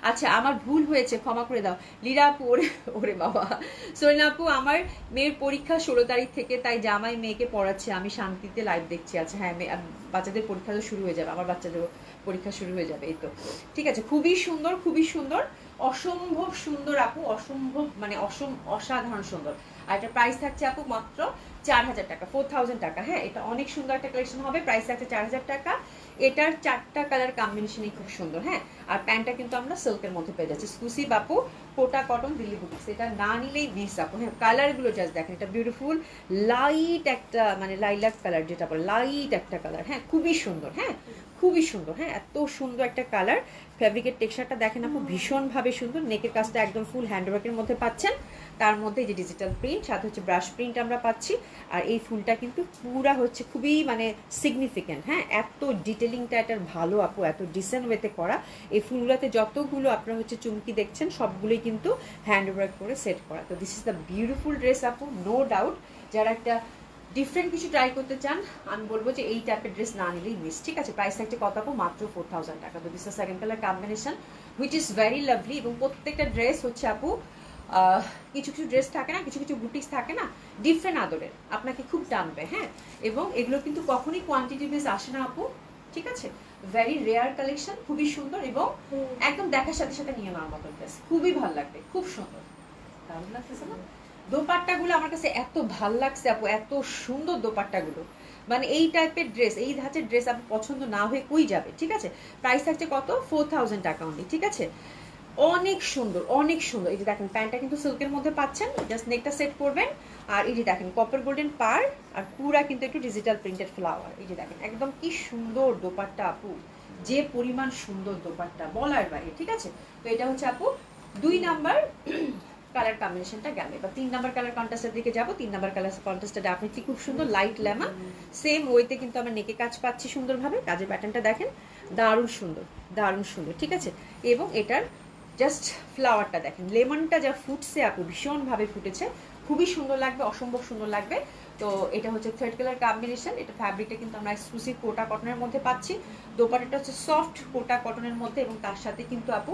আচ্ছা আমার ভুল হয়েছে, ক্ষমা করে দাও লীরা আপু। ওরে ওরে বাবা সোনা আপু, আমার মেয়ের পরীক্ষা 16 তারিখ থেকে, তাই জামাই মেয়েকে পড়াচ্ছে, আমি শান্তিতে লাইভ দেখছি। আচ্ছা হ্যাঁ বাচ্চাদের পরীক্ষা তো শুরু হয়ে যাবে, আমার বাচ্চাদেরও পরীক্ষা শুরু হয়ে যাবে। এই তো ঠিক আছে, খুবই সুন্দর, খুবই সুন্দর, অসম্ভব সুন্দর আপু, অসম্ভব মানে অসাধারণ সুন্দর। আর এটা প্রাইস থাকছে আপু মাত্র 4000 টাকা, 4000 টাকা। হ্যাঁ এটা অনেক সুন্দর একটা কালেকশন হবে, প্রাইস থাকছে 4000 টাকা। এটার 4টা কালার কম্বিনেশনই খুব সুন্দর। হ্যাঁ আর প্যান্টটা কিন্তু আমরা সিল্কের মধ্যে পেয়ে যাচ্ছি, এক্সক্লুসিভ আপু কোটা কটন দিল্লি বুটিক্স, এটা না নিলেই মিস আপু। হ্যাঁ কালারগুলো জাস্ট দেখেন, এটা বিউটিফুল লাইট একটা মানে লাইলাক কালার যেটা বলে, লাইট একটা কালার। হ্যাঁ খুবই সুন্দর, হ্যাঁ খুবই সুন্দর। হ্যাঁ এত সুন্দর একটা কালার, ফ্যাব্রিকের টেক্সচারটা দেখেন আপু ভীষণভাবে সুন্দর, নেকের কাজটা একদম ফুল হ্যান্ডওয়ার্কের মধ্যে পাচ্ছেন, তার মধ্যে যে ডিজিটাল প্রিন্ট, সাথে হচ্ছে ব্রাশ প্রিন্ট আমরা পাচ্ছি। আর এই ফুলটা কিন্তু পুরা হচ্ছে খুবই মানে সিগনিফিক্যান্ট। হ্যাঁ এত ডিটেলিংটা এটার ভালো আপু, এত ডিসেন্ট ওয়েতে করা। এই ফুলগুলোতে যতগুলো আপনারা হচ্ছে চুমকি দেখছেন সবগুলোই কিন্তু হ্যান্ডওয়ার্ক করে সেট করা। তো this is the beautiful dress আপু, নো ডাউট। যারা একটা ডিফারেন্ট কিছু ট্রাই করতে চান, আমি বলবো যে এই টাইপের ড্রেস না নিলেই মিস। ঠিক আছে, প্রাইস থাকছে কত আপু? মাত্র 4000 টাকা। তো this is second colour combination which is very lovely, এবং প্রত্যেকটা ড্রেস হচ্ছে আপু কিছু কিছু ড্রেস থাকে না, কিছু কিছু বুটিক্স থাকে না ডিফারেন্ট আদরের, আপনাকে খুব টানবে। হ্যাঁ এবং এগুলো কিন্তু কখনই কোয়ান্টিটি বেস আসে না আপু, ঠিক আছে, ভেরি রেয়ার কালেকশন, খুবই সুন্দর, এবং একদম দেখার সাথে সাথে নিয়ে নেওয়ার মতো ড্রেস, খুবই ভালো লাগবে, খুব সুন্দর। দারুণ লাগতেছে না দোপাট্টাগুলো? আমার কাছে এত ভাল লাগছে আপু, এত সুন্দর দোপাট্টাগুলো, মানে এই টাইপের ড্রেস, এই ধাঁচের ড্রেস আপনি পছন্দ না হয়ে কই যাবে। ঠিক আছে, প্রাইস থাকছে কত? 4000 টাকা অনলি। ঠিক আছে, অনেক সুন্দর, অনেক সুন্দর। এই যে দেখেন প্যান্টটা কিন্তু সিল্কের মধ্যে পাচ্ছেন, জাস্ট নেকটা সেট করবেন। আর এই যে দেখেন কপার গোল্ডেন পার, আর পুরা কিন্তু একটু ডিজিটাল প্রিন্টেড ফ্লাওয়ার। এই যে দেখেন একদম কি সুন্দর দোপাট্টা আপু, যে পরিমাণ সুন্দর দোপাট্টা বলার বাইরে। ঠিক আছে, তো এটা হচ্ছে আপু 2 নাম্বার কালার কম্বিনেশনটা গেল। এবার 3 নাম্বার কালার কন্ট্রাস্টের দিকে যাবো। 3 নাম্বার কালার কন্ট্রাস্টটা ডেফিনেটলি খুব সুন্দর, লাইট লেমন, সেম ওয়েতে কিন্তু আমরা নেকে কাজ পাচ্ছি সুন্দরভাবে। কাজের প্যাটার্নটা দেখেন দারুণ সুন্দর, দারুণ সুন্দর। ঠিক আছে, এবং এটার জাস্ট ফ্লাওয়ারটা দেখেন, লেমনটা যা ফুটছে আপু, ভীষণভাবে ফুটেছে, খুবই সুন্দর লাগবে, অসম্ভব সুন্দর লাগবে। তো এটা হচ্ছে থার্ড কালার কম্বিনেশন। এটা ফ্যাব্রিকটা কিন্তু আমরা এক্সক্লুসিভ কোটা কটনের মধ্যে পাচ্ছি, দোপাট্টাটা হচ্ছে সফট কোটা কটনের মধ্যে, এবং তার সাথে কিন্তু আপু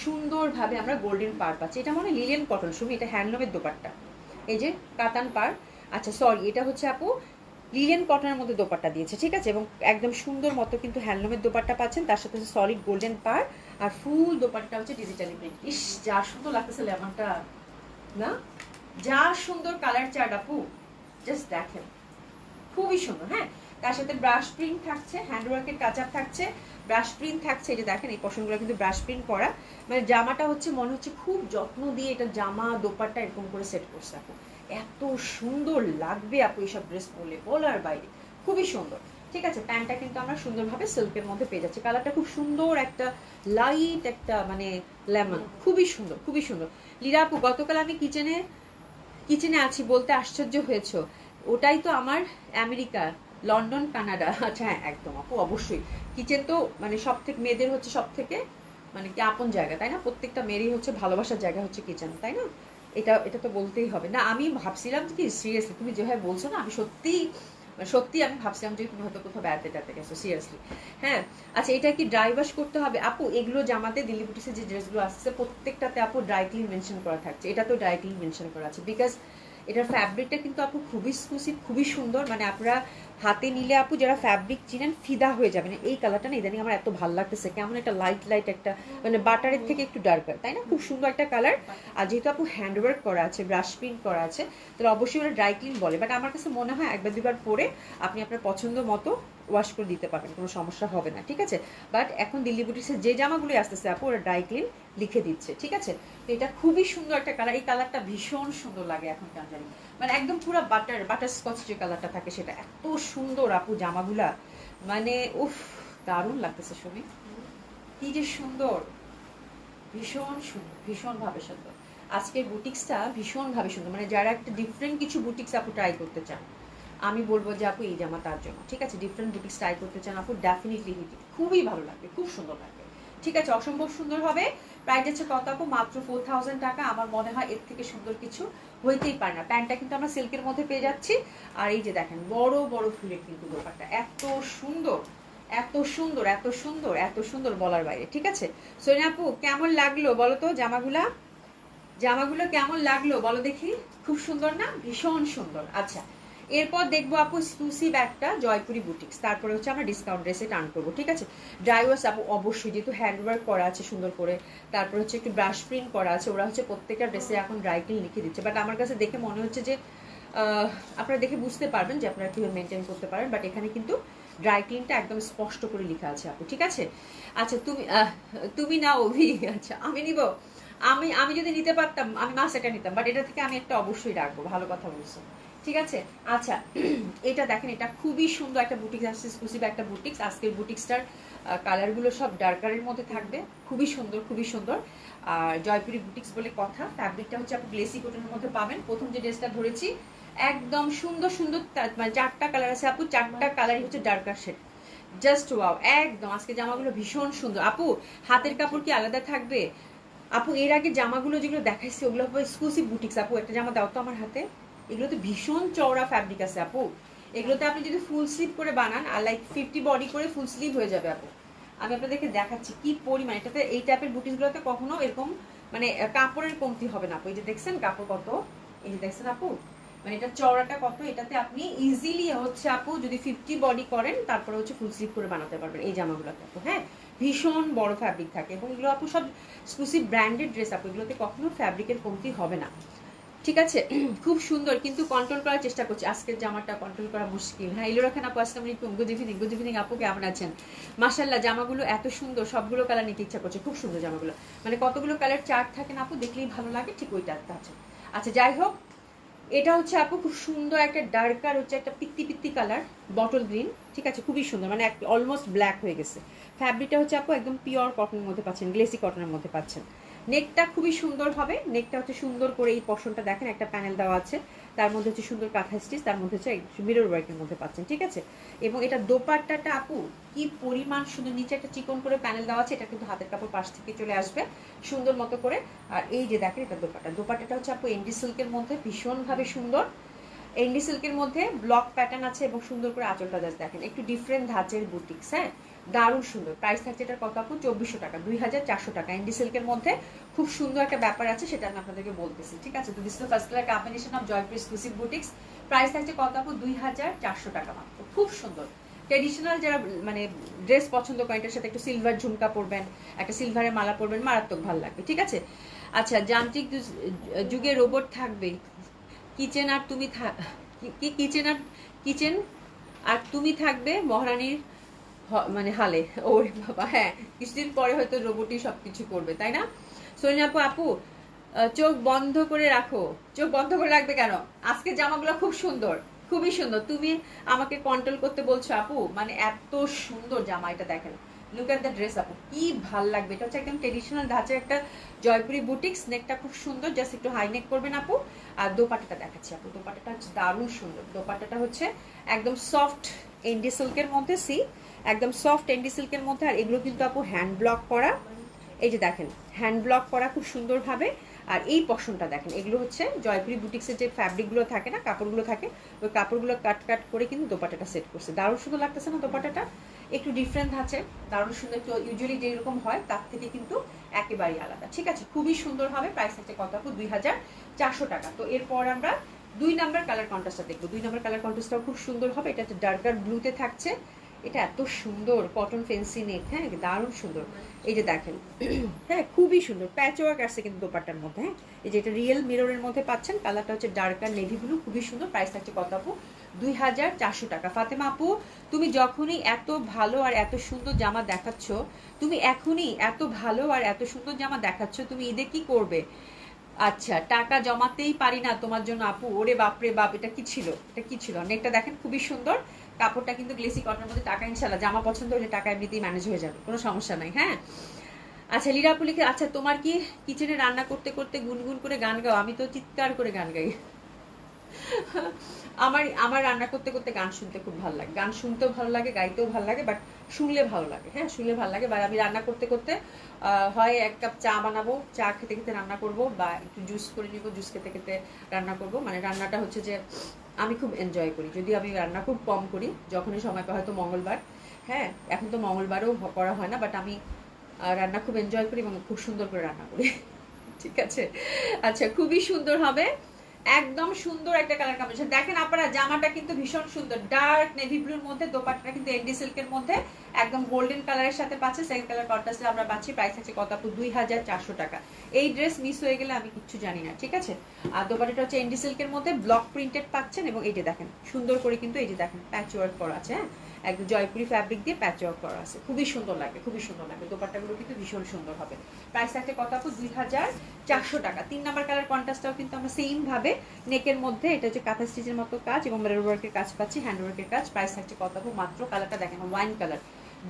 সুন্দরভাবে আমরা গোল্ডেন পার পাচ্ছি। এটা মনে হয় লিলিয়ান কটন, শুনি এটা হ্যান্ডলুমের দোপাট্টা, এই যে কাতান পার। আচ্ছা সরি, এটা হচ্ছে আপু লিলিয়ান কটনের মধ্যে দোপাট্টা দিয়েছে। ঠিক আছে, এবং একদম সুন্দর মতো কিন্তু হ্যান্ডলুমের দোপাট্টা পাচ্ছেন, তার সাথে সলিড গোল্ডেন পার, আর ফুল দোপাট্টা হচ্ছে ডিজিটালি প্রিন্ট। ইস যা সুন্দর লাগতেছে লেমনটা না, যা সুন্দর কালার চার্ট আপু, জাস্ট দেখেন খুবই সুন্দর। হ্যাঁ তার সাথে ব্রাশ প্রিন্ট থাকছে, হ্যান্ডওয়ার্কের কাজ আপ থাকছে, ব্রাশ প্রিন্ট থাকছে। এই যে দেখেন এই পশনগুলো কিন্তু ব্রাশ প্রিন্ট করা, মানে জামাটা হচ্ছে মনে হচ্ছে খুব যত্ন দিয়ে এটা জামা দোপাট্টা এরকম করে সেট করছে আপু, এত সুন্দর লাগবে আপু এইসব ড্রেস পরলে বলার বাইরে, খুবই সুন্দর। ঠিক আছে, প্যান্টটা কিন্তু আমরা সুন্দরভাবে সিল্কের মধ্যে পেয়ে যাচ্ছি, কালারটা খুব সুন্দর, একটা লাইট একটা মানে লেমন, খুবই সুন্দর, খুবই সুন্দর। লীরা আপু গতকাল আমি কিচেনে আছি বলতে আশ্চর্য হয়েছো, ওটাই তো আমার আমেরিকা, লন্ডন, কানাডা। আচ্ছা হ্যাঁ একদম আপু, অবশ্যই কিচেন তো মানে সব থেকে মেয়েদের হচ্ছে সব থেকে মানে কি আপন জায়গা, তাই না? প্রত্যেকটা মেয়েরই হচ্ছে ভালোবাসার জায়গা হচ্ছে কিচেন, তাই না? এটা এটা তো বলতেই হবে না। আমি ভাবছিলাম কি সিরিয়াসলি তুমি যেভাবে বলছো না, আমি সত্যি সত্যি আমি ভাবছিলাম যে তুমি হয়তো কোথাও বেড়াতে টেড়াতে গেছো, সিরিয়াসলি। হ্যাঁ আচ্ছা, এটা কি ড্রাই ওয়াশ করতে হবে আপু? এগুলো জামাতে দিল্লি বুটিক্সে যে ড্রেসগুলো আসছে প্রত্যেকটাতে আপু ড্রাই ক্লিন মেনশন করা থাকছে, এটা তো ড্রাই ক্লিন মেনশন করা আছে, বিকজ এটার ফ্যাব্রিকটা কিন্তু আপু খুবই এক্সক্লুসিভ, খুবই সুন্দর, মানে আপনারা হাতে নিলে আপু যারা ফ্যাব্রিক চিনেন ফিদা হয়ে যাবেন। এই কালারটা না ইদানিং আমার এত ভালো লাগতেছে, কেমন একটা লাইট লাইট একটা মানে বাটারের থেকে একটু ডার্কার, তাই না? খুব সুন্দর একটা কালার। আর যেহেতু আপু হ্যান্ডওয়ার্ক করা আছে, ব্রাশ প্রিন্ট করা আছে, তাহলে অবশ্যই ওরা ড্রাই ক্লিন বলে, বাট আমার কাছে মনে হয় একবার দুবার পরে আপনি আপনার পছন্দ মতো ওয়াশ করে দিতে পারবেন, কোনো সমস্যা হবে না, ঠিক আছে। বাট এখন দিল্লি বুটিক্সের যে জামাগুলো আসতেছে আপু ওরা ড্রাই ক্লিন লিখে দিচ্ছে, ঠিক আছে। তো এটা খুবই সুন্দর একটা কালার, এই কালারটা ভীষণ সুন্দর লাগে এখন কেন জানি, মানে একদম পুরো বাটার স্কচ যে কালারটা থাকে সেটা এত সুন্দর আপু জামাগুলা, মানে উফ দারুণ লাগতেছে ছবি, কি যে সুন্দর, ভীষণ সুন্দর, ভীষণভাবে সুন্দর। আজকের বুটিক্সটা ভীষণভাবে সুন্দর, মানে যারা একটা ডিফারেন্ট কিছু বুটিক্স আপু ট্রাই করতে চান, আমি বলবো যে আপু এই জামা তার জন্য, ঠিক আছে। ডিফারেন্ট বুটিক্স ট্রাই করতে চান আপু, ডেফিনেটলি হিট, খুবই ভালো লাগবে, খুব সুন্দর লাগবে, ঠিক আছে। অসম্ভব সুন্দর হবে। প্রাইস হচ্ছে কত আপু? মাত্র 4000 টাকা। আমার মনে হয় এর থেকে সুন্দর কিছু হইতেই পারে না। প্যান্টটা কিন্তু আমরা সিল্কের মধ্যে পেয়ে যাচ্ছি, আর এই যে দেখেন বড় বড় ফুলের কিন্তু দোপাট্টা, এত সুন্দর, এত সুন্দর, এত সুন্দর, এত সুন্দর বলার বাইরে, ঠিক আছে। সোনিয়া আপু কেমন লাগলো বলো তো জামাগুলা, জামাগুলো কেমন লাগলো বলো দেখি, খুব সুন্দর না? ভীষণ সুন্দর। আচ্ছা এরপর দেখবো আপু এক্সক্লুসিভ একটা জয়পুরি বুটিক্স, তারপরে হচ্ছে আমরা ডিসকাউন্ট ড্রেসে টার্ন করবো, ঠিক আছে। ড্রাইভার্স আপু অবশ্যই, যেহেতু হ্যান্ডওয়ার্ক করা আছে সুন্দর করে, তারপর হচ্ছে একটু ব্রাশ প্রিন্ট করা আছে, ওরা হচ্ছে প্রত্যেকটা ড্রেসে এখন ড্রাই ক্লিন লিখে দিচ্ছে। বাট আমার কাছে দেখে মনে হচ্ছে যে আপনারা দেখে বুঝতে পারবেন যে আপনারা কীভাবে মেনটেন করতে পারেন, বাট এখানে কিন্তু ড্রাই ক্লিনটা একদম স্পষ্ট করে লেখা আছে আপু, ঠিক আছে। আচ্ছা তুমি না অভি, আচ্ছা আমি নিব, আমি যদি নিতে পারতাম আমি মাস এটা নিতাম, বাট এটা থেকে আমি একটা অবশ্যই রাখবো, ভালো কথা বলছো, ঠিক আছে। আচ্ছা এটা দেখেন, এটা খুবই সুন্দর একটা বুটিক্স আসছে, এক্সক্লুসিভ একটা বুটিক্স। আজকের বুটিক্সটার কালারগুলো সব ডার্কারের মধ্যে থাকবে, খুবই সুন্দর, খুবই সুন্দর। আর জয়পুরি বুটিক্স বলে কথা। ফ্যাব্রিকটা হচ্ছে আপনি গ্লেসি কটনের মধ্যে পাবেন। প্রথম যে ড্রেসটা ধরেছি একদম সুন্দর সুন্দর, মানে 4টা কালার আছে আপু, 4টা কালারই হচ্ছে ডার্কার শেড, জাস্ট ওয়াও একদম। আজকে জামাগুলো ভীষণ সুন্দর আপু, হাতের কাপড় কি আলাদা থাকবে আপু? এর আগে জামাগুলো যেগুলো দেখাইছি ওগুলো এক্সক্লুসিভ বুটিক্স আপু, একটা জামা দাও তো আমার হাতে। এগুলো তো ভীষণ চওড়া ফ্যাব্রিক আছে আপু, এগুলোতে আপনি যদি ফুল স্লিভ করে বানান আর লাইক 50 বডি করে ফুল স্লিভ হয়ে যাবে আপু। আমি আপনাদেরকে দেখাচ্ছি কি পরিমাণ, এটাতে এই টাইপের বুটিক্সগুলোতে কখনো এরকম মানে কাপড়ের কমতি হবে না আপু। এই যে দেখছেন কাপড় কত, এই যে দেখছেন আপু, মানে এটা চওড়াটা কত, এটাতে আপনি ইজিলি হচ্ছে আপু যদি 50 বডি করেন তারপরে হচ্ছে ফুল স্লিভ করে বানাতে পারবেন এই জামাগুলোতে আপু। হ্যাঁ ভীষণ বড় ফ্যাব্রিক থাকে, এবং এগুলো আপু সব এক্সক্লুসিভ ব্র্যান্ডেড ড্রেস আপু, এগুলোতে কখনো ফ্যাব্রিকের কমতি হবে না, ঠিক আছে। খুব সুন্দর, কিন্তু কন্ট্রোল করার চেষ্টা করছি, আজকের জামাটা কন্ট্রোল করা মুশকিল। হ্যাঁ এলো রাখেন আপু, আসসালামু আলাইকুম, গুড ইভিনিং আপু, কেমন আছেন? মাশাআল্লাহ জামাগুলো এত সুন্দর, সবগুলো কালার নিতে ইচ্ছা করছে, খুব সুন্দর জামাগুলো, মানে কতগুলো কালার চার্ট থাকে না আপু, দেখলেই ভালো লাগে, ঠিক ওইটা আছে। আচ্ছা যাই হোক, এটা হচ্ছে আপু খুব সুন্দর একটা ডার্কার হচ্ছে একটা পিত্তি পিত্তি কালার, বটল গ্রিন, ঠিক আছে, খুবই সুন্দর, মানে অলমোস্ট ব্ল্যাক হয়ে গেছে। ফ্যাব্রিকটা হচ্ছে আপু একদম পিওর কটনের মধ্যে পাচ্ছেন, গ্লেসি কটনের মধ্যে পাচ্ছেন। নেকটা খুবই সুন্দর হবে, নেকটা হচ্ছে সুন্দর করে এই পশনটা দেখেন, একটা প্যানেল দেওয়া আছে, তার মধ্যে হচ্ছে সুন্দর কাঁথা স্টিচ, তার মধ্যে হচ্ছে মিরর ওয়ার্কের মধ্যে পাচ্ছেন, ঠিক আছে। এবং এটা দোপাট্টাটা আপু কি পরিমাণ সুন্দর, নিচে একটা চিকন করে প্যানেল দেওয়া আছে, এটা কিন্তু হাতের কাপড় পাশ থেকে চলে আসবে সুন্দর মতো করে। আর এই যে দেখেন এটা দোপাট্টাটা হচ্ছে আপু এন্ডি সিল্কের মধ্যে, ভীষণভাবে সুন্দর এন্ডি সিল্কের মধ্যে ব্লক প্যাটার্ন আছে, এবং সুন্দর করে আঁচলটা জাস্ট দেখেন, একটু ডিফারেন্ট ধাঁচের বুটিক্স, হ্যাঁ দারুণ সুন্দর। প্রাইস থাকছে এটার কত আপু? 2400 টাকা, 2400 টাকা। এন্ডি সিল্কের মধ্যে খুব সুন্দর একটা ব্যাপার আছে, সেটা আমি আপনাদেরকে বলতেছি, ঠিক আছে। তো this is the first colour combination of Jaipur exclusive boutiques. Price থাকছে কত আপু? 2400 টাকা মাত্র, খুব সুন্দর। ট্রেডিশনাল যারা মানে ড্রেস পছন্দ করেন, এটার সাথে একটু সিলভার ঝুমকা পরবেন, একটা সিলভারের মালা পরবেন, মারাত্মক ভালো লাগবে, ঠিক আছে। আচ্ছা যান্ত্রিক যুগে রোবট থাকবে, কিচেন আর তুমি কিচেন আর তুমি থাকবে মহারানীর মানে হালে, ওরে বাবা, হ্যাঁ কিছুদিন পরে হয়তো রোবটই সবকিছু করবে, তাই না? সোনিয়া আপু, চোখ বন্ধ করে রাখো। চোখ বন্ধ করে রাখবে কেন? আজকে জামাগুলো খুব সুন্দর, খুবই সুন্দর। তুমি আমাকে কন্ট্রোল করতে বলছো আপু, মানে এত সুন্দর জামা, এটা দেখেন, লুক এট দ্য ড্রেস আপু, কি ভাল লাগবে। এটা হচ্ছে একদম ট্রেডিশনাল ধাঁচের একটা জয়পুরি বুটিক্স, নেকটা খুব সুন্দর, জাস্ট একটু হাই নেক করবেন আপু। আর দোপাট্টাটা দেখাচ্ছি আপু, দোপাট্টাটা হচ্ছে দারুণ সুন্দর। দোপাট্টাটা হচ্ছে একদম সফট এন্ডি সিল্কের মধ্যে, একদম সফট এন্ডি সিল্কের মধ্যে। আর এগুলো কিন্তু আপু হ্যান্ড ব্লক করা, এই যে দেখেন হ্যান্ড ব্লক করা খুব সুন্দরভাবে। আর এই পশনটা দেখেন, এগুলো হচ্ছে জয়পুরি বুটিক্সের যে ফ্যাব্রিকগুলো থাকে না, কাপড়গুলো থাকে, ওই কাপড়গুলো কাট কাট করে কিন্তু দোপাট্টাটা সেট করছে, দারুণ সুন্দর লাগতেছে না? দোপাট্টাটা একটু ডিফারেন্ট আছে, দারুণ সুন্দর, ইউজুয়ালি যেরকম হয় তার থেকে কিন্তু একেবারেই আলাদা, ঠিক আছে, খুবই সুন্দর হবে। প্রাইস হচ্ছে কত আপু? 2400 টাকা। তো এরপর আমরা 2 নাম্বার কালার কন্ট্রাস্টটা দেখবো। 2 নাম্বার কালার কন্ট্রাস্টটাও খুব সুন্দর হবে, এটা হচ্ছে ডার্কার ব্লুতে থাকছে, এটা এত সুন্দর কটন ফেন্সি নেক, হ্যাঁ দারুণ সুন্দর। এই যে দেখেন হ্যাঁ খুবই সুন্দর প্যাচ ওয়ার্ক আসছে কিন্তু দোপাট্টার মধ্যে। হ্যাঁ এই যে এটা রিয়েল মিররের মধ্যে পাচ্ছেন, কালারটা হচ্ছে ডার্কার নেভি ব্লু, খুবই সুন্দর। প্রাইস থাকছে কত আপু? 2400 টাকা। ফাতেমা আপু তুমি যখনই এত ভালো আর এত সুন্দর জামা দেখাচ্ছ, তুমি এখনই এত ভালো আর এত সুন্দর জামা দেখাচ্ছ, তুমি ঈদে কি করবে? আচ্ছা টাকা জমাতেই পারি না তোমার জন্য আপু। ওরে বাপরে বাপ, এটা কি ছিল? এটা কি ছিল? নেকটা দেখেন খুবই সুন্দর, কাপড়টা কিন্তু গ্লেসি কটনের মধ্যে। টাকা ইনশাল্লাহ জামা পছন্দ হলে টাকা এমনিতেই ম্যানেজ হয়ে যাবে, কোনো সমস্যা নাই। হ্যাঁ আচ্ছা লীরাপু লিখে, আচ্ছা তোমার কি কিচেনে রান্না করতে করতে গুনগুন করে গান গাও? আমি তো চিৎকার করে গান গাই। আমার আমার রান্না করতে করতে গান শুনতে খুব ভালো লাগে, গান শুনতেও ভালো লাগে, গাইতেও ভালো লাগে, বাট শুনলে ভালো লাগে। হ্যাঁ শুনলে ভালো লাগে। বা আমি রান্না করতে করতে হয় 1 কাপ চা বানাবো, চা খেতে খেতে রান্না করব, বা একটু জুস করে নিব, জুস খেতে খেতে রান্না করব। মানে রান্নাটা হচ্ছে যে আমি খুব এনজয় করি, যদি আমি রান্না খুব কম করি, যখনই সময় পাই, হয়তো মঙ্গলবার, হ্যাঁ এখন তো মঙ্গলবারও করা হয় না, বাট আমি রান্না খুব এনজয় করি এবং খুব সুন্দর করে রান্না করি। ঠিক আছে আচ্ছা খুবই সুন্দর হবে, একদম সুন্দর একটা কালার কম্বিনেশন। দেখেন আপনারা জামাটা কিন্তু ভীষণ সুন্দর, ডার্ক নেভি ব্লুর মধ্যে, দোপাট্টাটা কিন্তু এন্ডি সিল্কের মধ্যে একদম গোল্ডেন কালারের সাথে পাচ্ছে, সেকেন্ড কালার কন্ট্রাস্টে আমরা পাচ্ছি। প্রাইস আছে কত আপু? 2400 টাকা। এই ড্রেস মিস হয়ে গেলে আমি কিচ্ছু জানি না, ঠিক আছে। আর দোপাট্টাটা হচ্ছে এন্ডি সিল্কের মধ্যে ব্লক প্রিন্টেড পাচ্ছেন, এবং এই যে দেখেন সুন্দর করে কিন্তু এই যে দেখেন প্যাচ ওয়ার্ক করা আছে। হ্যাঁ একদম জয়পুরি ফ্যাব্রিক দিয়ে প্যাচ ওয়ার্ক করা আছে, খুবই সুন্দর লাগে, খুবই সুন্দর লাগে। দোপাট্টাগুলো কিন্তু ভীষণ সুন্দর হবে। প্রাইস থাকছে কত আপু? 2400 টাকা। 3 নাম্বার কালার কন্ট্রাস্টটাও কিন্তু আমরা সেম ভাবে নেকের মধ্যে, এটা হচ্ছে কাঁথা স্টিচের মতো কাজ এবং মিরর ওয়ার্কের কাজ পাচ্ছি, হ্যান্ড ওয়ার্কের কাজ। প্রাইস থাকছে কত আপু? মাত্র, কালারটা দেখেন wine colour,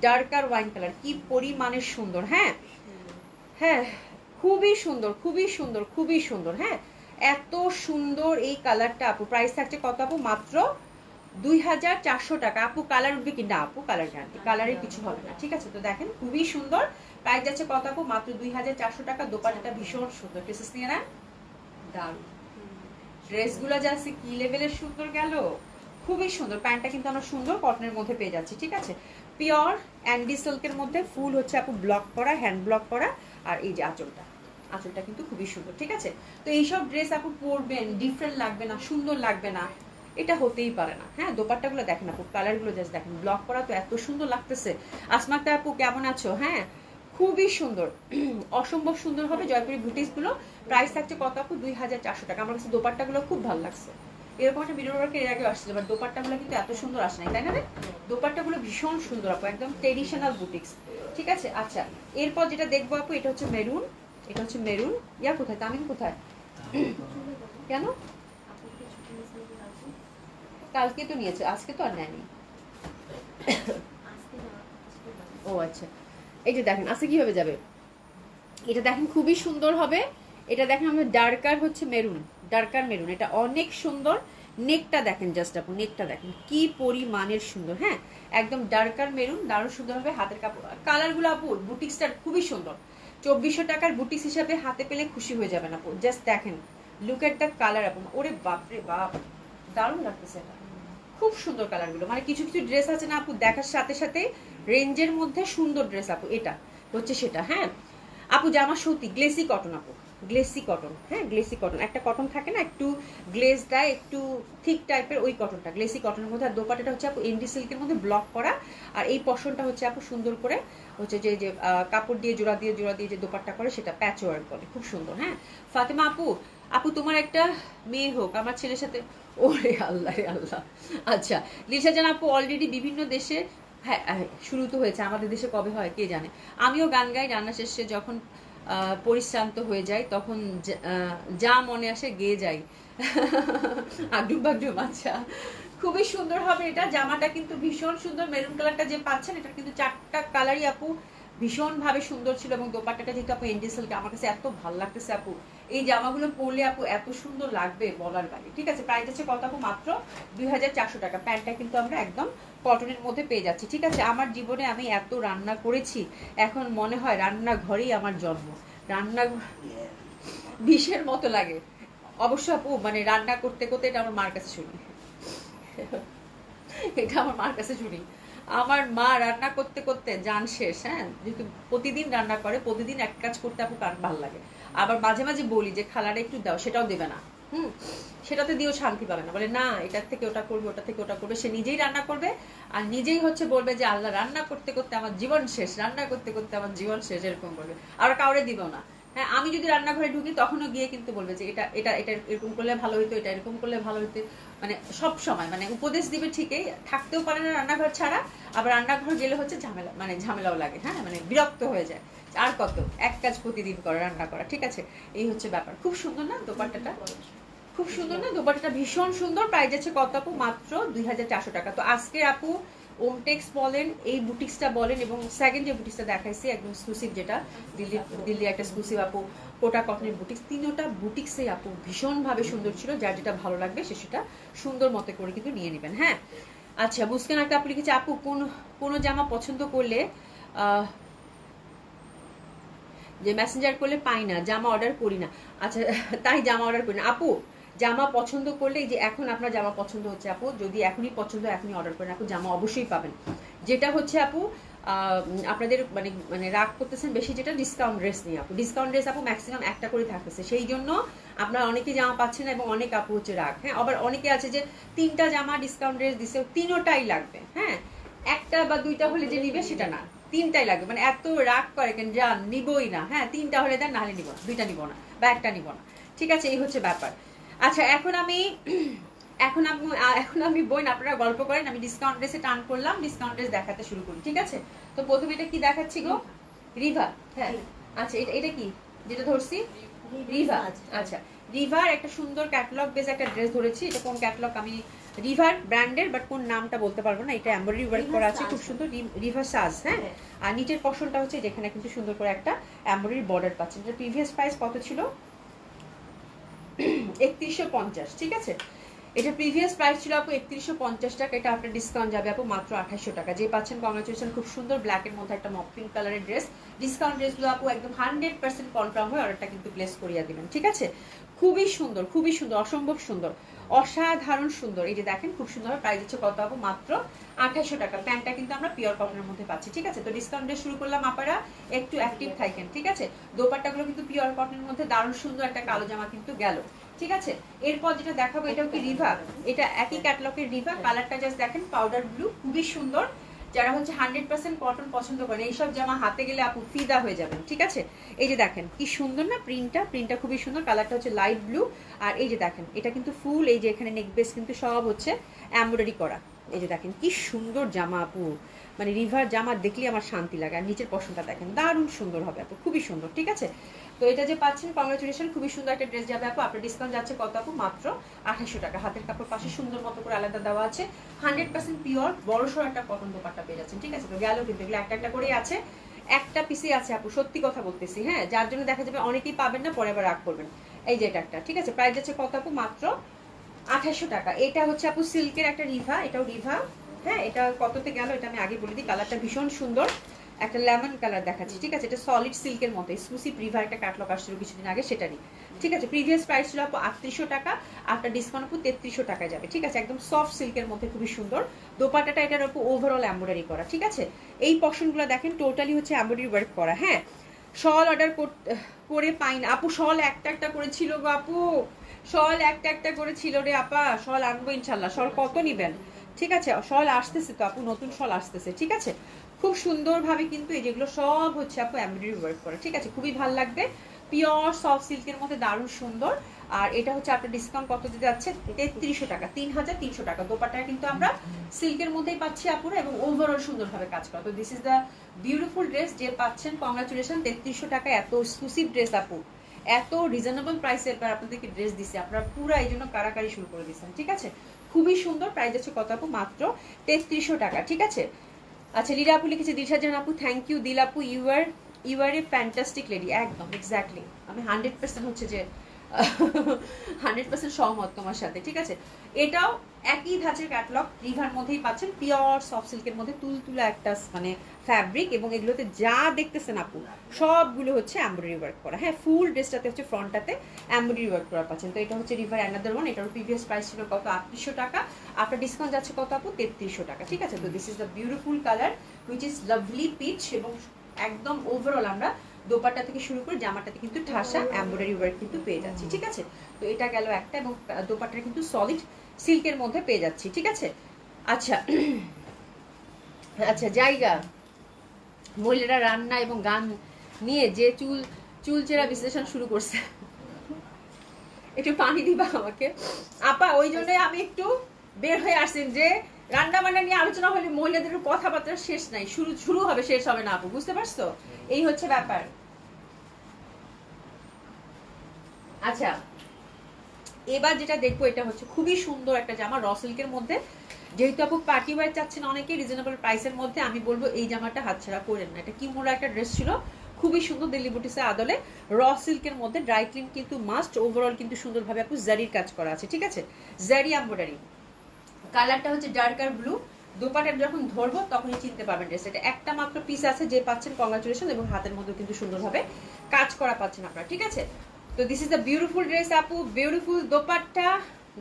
darker wine colour, কি পরিমাণের সুন্দর। হ্যাঁ হ্যাঁ খুবই সুন্দর, খুবই সুন্দর, খুবই সুন্দর। হ্যাঁ এত সুন্দর এই কালারটা আপু। প্রাইস থাকছে কত আপু? মাত্র 2400 টাকা। আপু কালার উঠবে কি? না আপু কালার গ্যারান্টি, কালারের কিছু হবে না, ঠিক আছে। তো দেখেন খুবই সুন্দর, প্রাইস যাচ্ছে কত আপু? মাত্র 2400 টাকা। দোপাট্টাটা ভীষণ সুন্দর, পিসেস নিয়ে না দারুণ, ড্রেসগুলো যাচ্ছে কি লেভেলের সুন্দর গেল, খুবই সুন্দর। প্যান্টটা কিন্তু আমরা সুন্দর কটনের মধ্যে পেয়ে যাচ্ছি, ঠিক আছে। পিওর অ্যান্ডি সিল্কের মধ্যে, ফুল হচ্ছে আপু ব্লক করা, হ্যান্ড ব্লক করা, আর এই যে আঁচলটা, আঁচলটা কিন্তু খুবই সুন্দর, ঠিক আছে। তো এইসব ড্রেস আপু পরবেন, ডিফারেন্ট লাগবে না, সুন্দর লাগবে না, এটা হতেই পারে না। হ্যাঁ দোপাট্টাগুলো দেখেন আপু, কালারগুলো জাস্ট দেখেন, ব্লক করা তো এত সুন্দর লাগতেছে। আসমাক্তা আপু কেমন আছো? হ্যাঁ খুবই সুন্দর, অসম্ভব সুন্দর হবে জয়পুরি বুটিক্স গুলো। প্রাইস থাকছে কত আপু? 2400 টাকা। আমার কাছে দোপাট্টাগুলো খুব ভালো লাগছে। এরকম একটা ভিডিও ওয়ার্কের এর আগে আসছিল, বাট দোপাট্টাগুলো কিন্তু এত সুন্দর আসে নাই, তাই না রে? দোপাট্টাগুলো ভীষণ সুন্দর আপু, একদম ট্রেডিশনাল বুটিক্স, ঠিক আছে। আচ্ছা এরপর যেটা দেখবো আপু, এটা হচ্ছে মেরুন, এটা হচ্ছে মেরুন। ইয়া কোথায়? তামিম কোথায়? কেন? কালকে তো নিয়েছে, আজকে তো আর নেয়নি। ও আচ্ছা এই যে দেখেন আজকে কিভাবে যাবে, এটা দেখেন খুবই সুন্দর হবে। এটা দেখেন আমাদের ডার্কার হচ্ছে মেরুন, ডার্কার মেরুন, এটা অনেক সুন্দর। নেকটা দেখেন জাস্ট আপু, নেকটা দেখেন কি পরিমাণের সুন্দর। হ্যাঁ একদম ডার্কার মেরুন, দারুণ সুন্দর হবে। হাতের কাপড় কালারগুলো আপু, বুটিক্সটা খুবই সুন্দর। 2400 টাকার বুটিক্স হিসাবে হাতে পেলে খুশি হয়ে যাবেন আপু। জাস্ট দেখেন, লুক এট দ্য কালার আপু, ওরে বাপরে বাপ, দারুণ লাগতেছে এটা, খুব সুন্দর কালারগুলো। মানে কিছু কিছু ড্রেস আছে না আপু, দেখার সাথে সাথে রেঞ্জের মধ্যে সুন্দর ড্রেস আপু, এটা হচ্ছে সেটা। হ্যাঁ আপু জামা সত্যি গ্লেসি কটন আপু, গ্লেসি কটন। হ্যাঁ গ্লেসি কটন, একটা কটন থাকে না একটু গ্লেজ দেয়, একটু থিক টাইপের, ওই কটনটা গ্লেসি কটনের মধ্যে। আর দোপাট্টাটা হচ্ছে আপু এন্ডি সিল্কের মধ্যে ব্লক করা, আর এই পশনটা হচ্ছে আপু সুন্দর করে হচ্ছে যে যে কাপড় দিয়ে জোড়া দিয়ে জোড়া দিয়ে যে দোপাট্টা করে, সেটা প্যাচ ওয়ার্ক করে, খুব সুন্দর। হ্যাঁ ফাতেমা আপু, আপু তোমার একটা মেয়ে হোক, আমার ছেলের সাথে। ওরে আল্লাহ রে আল্লাহ। আচ্ছা লিসা জান আপু অলরেডি বিভিন্ন দেশে, হ্যাঁ শুরু তো হয়েছে, আমাদের দেশে কবে হয় কে জানে। আমিও গান গাই রান্না শেষে, যখন পরিশ্রান্ত হয়ে যায় তখন যা মনে আসে গেয়ে যাই। আগডুম বাগডুম। আচ্ছা খুবই সুন্দর হবে এটা। জামাটা কিন্তু ভীষণ সুন্দর, মেরুন কালারটা যে পাচ্ছেন, এটা কিন্তু 4টা কালারই আপু ভীষণ ভাবে সুন্দর ছিল, এবং দোপাট্টাটা যেহেতু আপু এন্ডি সিল্ক, আমার কাছে এত ভালো লাগতেছে আপু। এই জামাগুলো পরলে আপু এত সুন্দর লাগবে বলার বাইরে, ঠিক আছে। প্রাইস আছে কত আপু? মাত্র 2400 টাকা। প্যান্টটা কিন্তু আমরা একদম কটনের মধ্যে পেয়ে যাচ্ছি, ঠিক আছে। আমার জীবনে আমি এত রান্না করেছি, এখন মনে হয় রান্নাঘরেই আমার জন্ম, রান্না বিষের মতো লাগে অবশ্য আপু। মানে রান্না করতে করতে, এটা আমার মার কাছে শুনি, এটা আমার মার কাছে শুনি। আমার মা রান্না করতে করতে জান শেষ। হ্যাঁ যেহেতু প্রতিদিন রান্না করে, প্রতিদিন এক কাজ করতে আপু কার ভালো লাগে। আবার মাঝে মাঝে বলি যে খালারে একটু দাও, সেটাও দেবে না, সেটাতে দিয়েও শান্তি পাবে না, বলে না এটার থেকে ওটা করবে, ওটা থেকে ওটা করবে। সে নিজেই রান্না করবে আর নিজেই হচ্ছে বলবে যে আল্লাহ রান্না করতে করতে আমার জীবন শেষ, রান্না করতে করতে আমার জীবন শেষ, এরকম বলবে। আর কাউরে দিব না। হ্যাঁ, আমি যদি রান্নাঘরে ঢুকি তখনও গিয়ে কিন্তু বলবে যে এটা এটা এটা এরকম করলে ভালো হইতো, এটা এরকম করলে ভালো হইতো। মানে সব সময় মানে উপদেশ দিবে ঠিকই, থাকতেও পারে না রান্নাঘর ছাড়া, আবার রান্নাঘর গেলে হচ্ছে ঝামেলা, মানে ঝামেলাও লাগে। হ্যাঁ, মানে বিরক্ত হয়ে যায়। আর কত এক কাজ প্রতিদিন করে রান্না করা, ঠিক আছে। এই হচ্ছে ব্যাপার। খুব সুন্দর না দোপাট্টাটা? খুব সুন্দর না দোপাট্টাটা? ভীষণ সুন্দর। প্রাইস আছে কত আপু? মাত্র 2400 টাকা। তো আজকে আপু ওমটেক্স বলেন, এই বুটিক্সটা বলেন, এবং সেকেন্ড যে বুটিক্সটা দেখাইছি একদম এক্সক্লুসিভ, যেটা দিল্লি একটা এক্সক্লুসিভ আপু কোটা কটনের বুটিক্স, তিনটা বুটিক্সে আপু ভীষণভাবে সুন্দর ছিল। যার যেটা ভালো লাগবে সে সেটা সুন্দর মতো করে কিন্তু নিয়ে নেবেন। হ্যাঁ, আচ্ছা, মুস্কান একটা আপু লিখেছে, আপু কোন জামা পছন্দ করলে যে মেসেঞ্জার করলে পাই না, জামা অর্ডার করি না। আচ্ছা, তাই জামা অর্ডার করি না আপু। জামা পছন্দ করলে, এই যে এখন আপনার জামা পছন্দ হচ্ছে আপু, যদি এখনই পছন্দ এখনই অর্ডার করেন আপু, জামা অবশ্যই পাবেন। যেটা হচ্ছে আপু আপনাদের মানে মানে রাগ করতেছেন বেশি, যেটা ডিসকাউন্ট ড্রেস নিয়ে আপু। ডিসকাউন্ট ড্রেস আপু ম্যাক্সিমাম একটা করে থাকতেছে, সেই জন্য আপনারা অনেকেই জামা পাচ্ছেন না, এবং অনেক আপু হচ্ছে রাগ। হ্যাঁ, আবার অনেকে আছে যে 3টা জামা ডিসকাউন্ট ড্রেস দিছে, 3টাই লাগবে। হ্যাঁ, একটা বা 2টা হলে যে নিবে সেটা না, 3টাই লাগবে। মানে এত রাগ করে কেন, যা নিবই না। হ্যাঁ, 3টা হলে দেন, নাহলে নিব না, 2টা নিব না বা একটা নিব না, ঠিক আছে। এই হচ্ছে ব্যাপার। আচ্ছা, এখন আমি বোন, আপনারা গল্প করেন, আমি ডিসকাউন্ট ড্রেসে টান করলাম, ডিসকাউন্ট ড্রেস দেখাতে শুরু করি, ঠিক আছে। তো প্রথমে এটা কি দেখাচ্ছি গো? রিভা। হ্যাঁ, আচ্ছা, এটা কি যেটা ধরছি? রিভা। আচ্ছা, রিভার একটা সুন্দর ক্যাটালগ বেস একটা ড্রেস ধরেছি। এটা কোন ক্যাটালগ আমি রিভার ব্র্যান্ডের, বাট কোন নামটা বলতে পারবো না। এটা এমব্রয়ডারি ওয়ার্ক করা আছে খুব সুন্দর, রিভার সাজ। হ্যাঁ, আর নিচের পশনটা হচ্ছে যেখানে কিন্তু সুন্দর করে একটা এমব্রয়ডারি বর্ডার পাচ্ছেন। এটা প্রিভিয়াস প্রাইস কত ছিল? 3150, ঠিক আছে। এটা প্রিভিয়াস প্রাইস ছিল আপু 3150 টাকা। এটা আপনার ডিসকাউন্ট যাবে আপু মাত্র 2800 টাকা। যে পাচ্ছেন কংগ্রাচুলেশন। খুব সুন্দর ব্ল্যাকের মধ্যে একটা মক পিঙ্ক কালারের ড্রেস। ডিসকাউন্ট ড্রেসগুলো আপু একদম 100% কনফার্ম হয়ে অর্ডারটা কিন্তু প্লেস করিয়ে দিবেন, ঠিক আছে। খুবই সুন্দর, খুবই সুন্দর, অসম্ভব সুন্দর, অসাধারণ সুন্দর। এই যে দেখেন খুব সুন্দর। প্রাইস হচ্ছে কত আপু? মাত্র 2800 টাকা। প্যান্টটা কিন্তু আমরা পিওর কটনের মধ্যে পাচ্ছি, ঠিক আছে। তো ডিসকাউন্ট ড্রেস শুরু করলাম, আপনারা একটু অ্যাক্টিভ থাকেন, ঠিক আছে। দোপাট্টাগুলো কিন্তু পিওর কটনের মধ্যে দারুণ সুন্দর। একটা কালো জামা কিন্তু গেল, ঠিক আছে। এরপর যেটা দেখাবো, এটাও কি রিভা, এটা একই ক্যাটালগের রিভা। কালারটা জাস্ট দেখেন, পাউডার ব্লু, খুবই সুন্দর। যারা হচ্ছে 100% কটন পছন্দ করেন, এইসব জামা হাতে গেলে আপু ফিদা হয়ে যাবেন, ঠিক আছে। এই যে দেখেন কি সুন্দর না প্রিন্টটা খুবই সুন্দর। কালারটা হচ্ছে লাইট ব্লু। আর এই যে দেখেন এটা কিন্তু ফুল, এই যে এখানে নেক বেস কিন্তু সব হচ্ছে এমব্রয়ডারি করা। এই যে দেখেন কি সুন্দর জামা আপু, মানে রিভার জামা দেখলে আমার শান্তি লাগে। আর নিচের পশনটা দেখেন দারুণ সুন্দর হবে আপু, খুবই সুন্দর, ঠিক আছে। তো এটা যে পাচ্ছেন কংগ্রাচুলেশন, খুবই সুন্দর একটা ড্রেস যাবে আপু। আপনার ডিসকাউন্ট যাচ্ছে কত আপু? মাত্র 2800 টাকা। হাতের কাপড় পাশে সুন্দর মতো করে আলাদা দেওয়া আছে। 100% পিওর বড়সড় একটা কটন দোপাট্টা পেয়ে যাচ্ছেন, ঠিক আছে। তো গেল কিন্তু এগুলো একটা একটা করেই আছে, একটা পিসে আছে আপু, সত্যি কথা বলতেছি। হ্যাঁ, যার জন্য দেখা যাবে অনেকেই পাবেন না, পরে আবার রাগ করবেন। এই যে এটা একটা, ঠিক আছে। প্রাইস যাচ্ছে কত আপু? মাত্র 2800 টাকা। এটা হচ্ছে আপু সিল্কের একটা রিভা, এটাও রিভা। হ্যাঁ, এটা কততে গেল এটা আমি আগে বলে দিই। কালারটা ভীষণ সুন্দর, একটা লেমন কালার দেখাচ্ছি, ঠিক আছে। এটা সলিড সিল্কের মতো এক্সক্লুসিভ রিভার একটা ক্যাটালগ আসছিল কিছুদিন আগে, সেটারই, ঠিক আছে। প্রিভিয়াস প্রাইস ছিল আপু 3800 টাকা, আপনার ডিসকাউন্ট আপু 3300 টাকায় যাবে, ঠিক আছে। একদম সফট সিল্কের মধ্যে খুবই সুন্দর। দোপাট্টাটা এটার আপু ওভারঅল এমব্রয়ডারি করা, ঠিক আছে। এই পশনগুলো দেখেন টোটালি হচ্ছে এমব্রয়ডারি ওয়ার্ক করা। হ্যাঁ, শল অর্ডার করে পাই না আপু, শল একটা একটা করেছিল গো আপু, শল একটা একটা করে ছিল রে আপা। শল আনবো ইনশাল্লাহ। শল কত নিবেন? ঠিক আছে, শল আসতেছে তো আপু, নতুন শল আসতেছে, ঠিক আছে। খুব সুন্দরভাবে কিন্তু এই যেগুলো সব হচ্ছে আপু এমব্রয়ডারি ওয়ার্ক করা, ঠিক আছে। খুবই ভালো লাগবে, পিওর সফট সিল্কের মধ্যে দারুণ সুন্দর। আর এটা হচ্ছে আপনার ডিসকাউন্ট কত দিতে যাচ্ছে? 3300 টাকা, 3300 টাকা। দোপাট্টা কিন্তু আমরা সিল্কের মধ্যেই পাচ্ছি আপুরা, এবং ওভারঅল সুন্দরভাবে কাজ করা। তো this is the beautiful dress যে পাচ্ছেন কংগ্রাচুলেশন 3300 টাকা। এত এক্সক্লুসিভ ড্রেস আপু, এত রিজনেবল প্রাইসে আপনাদেরকে ড্রেস দিচ্ছে, আপনারা পুরো এই জন্য কারাকারি শুরু করে দিচ্ছেন, ঠিক আছে। খুবই সুন্দর। প্রাইস আছে কত আপু? মাত্র 3300 টাকা, ঠিক আছে। আচ্ছা, লীলা আপু লিখেছে, দিশা জান আপু থ্যাংক ইউ। দিল আপু you are a fantastic lady. একদম এক্স্যাক্টলি, আমি 100% হচ্ছে যে 100% সহমত তোমার সাথে, ঠিক আছে। এটাও একই ধাঁচের ক্যাটালগ, রিভার মধ্যেই পাচ্ছেন, পিওর সফট সিল্কের মধ্যে তুলতুলা একটা মানে ফ্যাব্রিক, এবং এগুলোতে যা দেখতেছেন আপু সবগুলো হচ্ছে এমব্রয়ডারি ওয়ার্ক করা। হ্যাঁ, ফুল ড্রেসটাতে হচ্ছে ফ্রন্টটাতে এমব্রয়ডারি ওয়ার্ক করা পাচ্ছেন। তো এটা হচ্ছে রিভার অ্যানাদার ওয়ান। এটার প্রিভিয়াস প্রাইস ছিল কত? 3800 টাকা। আপনার ডিসকাউন্ট যাচ্ছে কত আপু? 3300 টাকা, ঠিক আছে। তো this is the beautiful colour which is lovely peach, এবং একদম ওভারঅল আমরা দোপাট্টা থেকে শুরু করে জামাটাতে কিন্তু ঠাসা এমব্রয়ডারি ওয়ার্ক কিন্তু পেয়ে যাচ্ছি, ঠিক আছে। তো এটা গেল একটা, এবং দোপাট্টাটা কিন্তু সলিড সিল্কের মধ্যে পেয়ে যাচ্ছি, ঠিক আছে। আচ্ছা আচ্ছা, জায়গা মহিলারা রান্না এবং গান নিয়ে যে চুলচেরা বিশ্লেষণ শুরু করছে, একটু পানি দিবা আমাকে আপা। ওই জন্য আমি একটু বের হয়ে আসছি, যে রান্না বান্না নিয়ে আলোচনা হলে মহিলাদের কথাবার্তা শেষ নাই, শুরু হবে শেষ হবে না আপু, বুঝতে পারছো? এই হচ্ছে ব্যাপার। আচ্ছা, এবার যেটা দেখবো এটা হচ্ছে খুবই সুন্দর একটা জামা র সিল্কের মধ্যে। যেহেতু আপু পার্টি ওয়্যার চাচ্ছেন অনেকে রিজনেবল প্রাইসের মধ্যে, আমি বলবো এই জামাটা হাতছাড়া করেন না। এটা কিমোরা একটা ড্রেস ছিল, খুবই সুন্দর, দিল্লি বুটিসের আদলে র সিল্কের মধ্যে, ড্রাই ক্লিন কিন্তু মাস্ট। ওভারঅল কিন্তু সুন্দরভাবে আপু জারির কাজ করা আছে, ঠিক আছে, জারি এমব্রয়ডারি। কালারটা হচ্ছে ডার্কার ব্লু। দোপাটা যখন ধরবো তখনই চিনতে পারবেন ড্রেস। এটা একটা মাত্র পিস আছে, যে পাচ্ছেন কংগ্রাচুলেশন, এবং হাতের মধ্যে কিন্তু সুন্দরভাবে কাজ করা পাচ্ছেন আপনারা, ঠিক আছে। তো this is the beautiful dress আপু, বিউটিফুল দোপাট্টা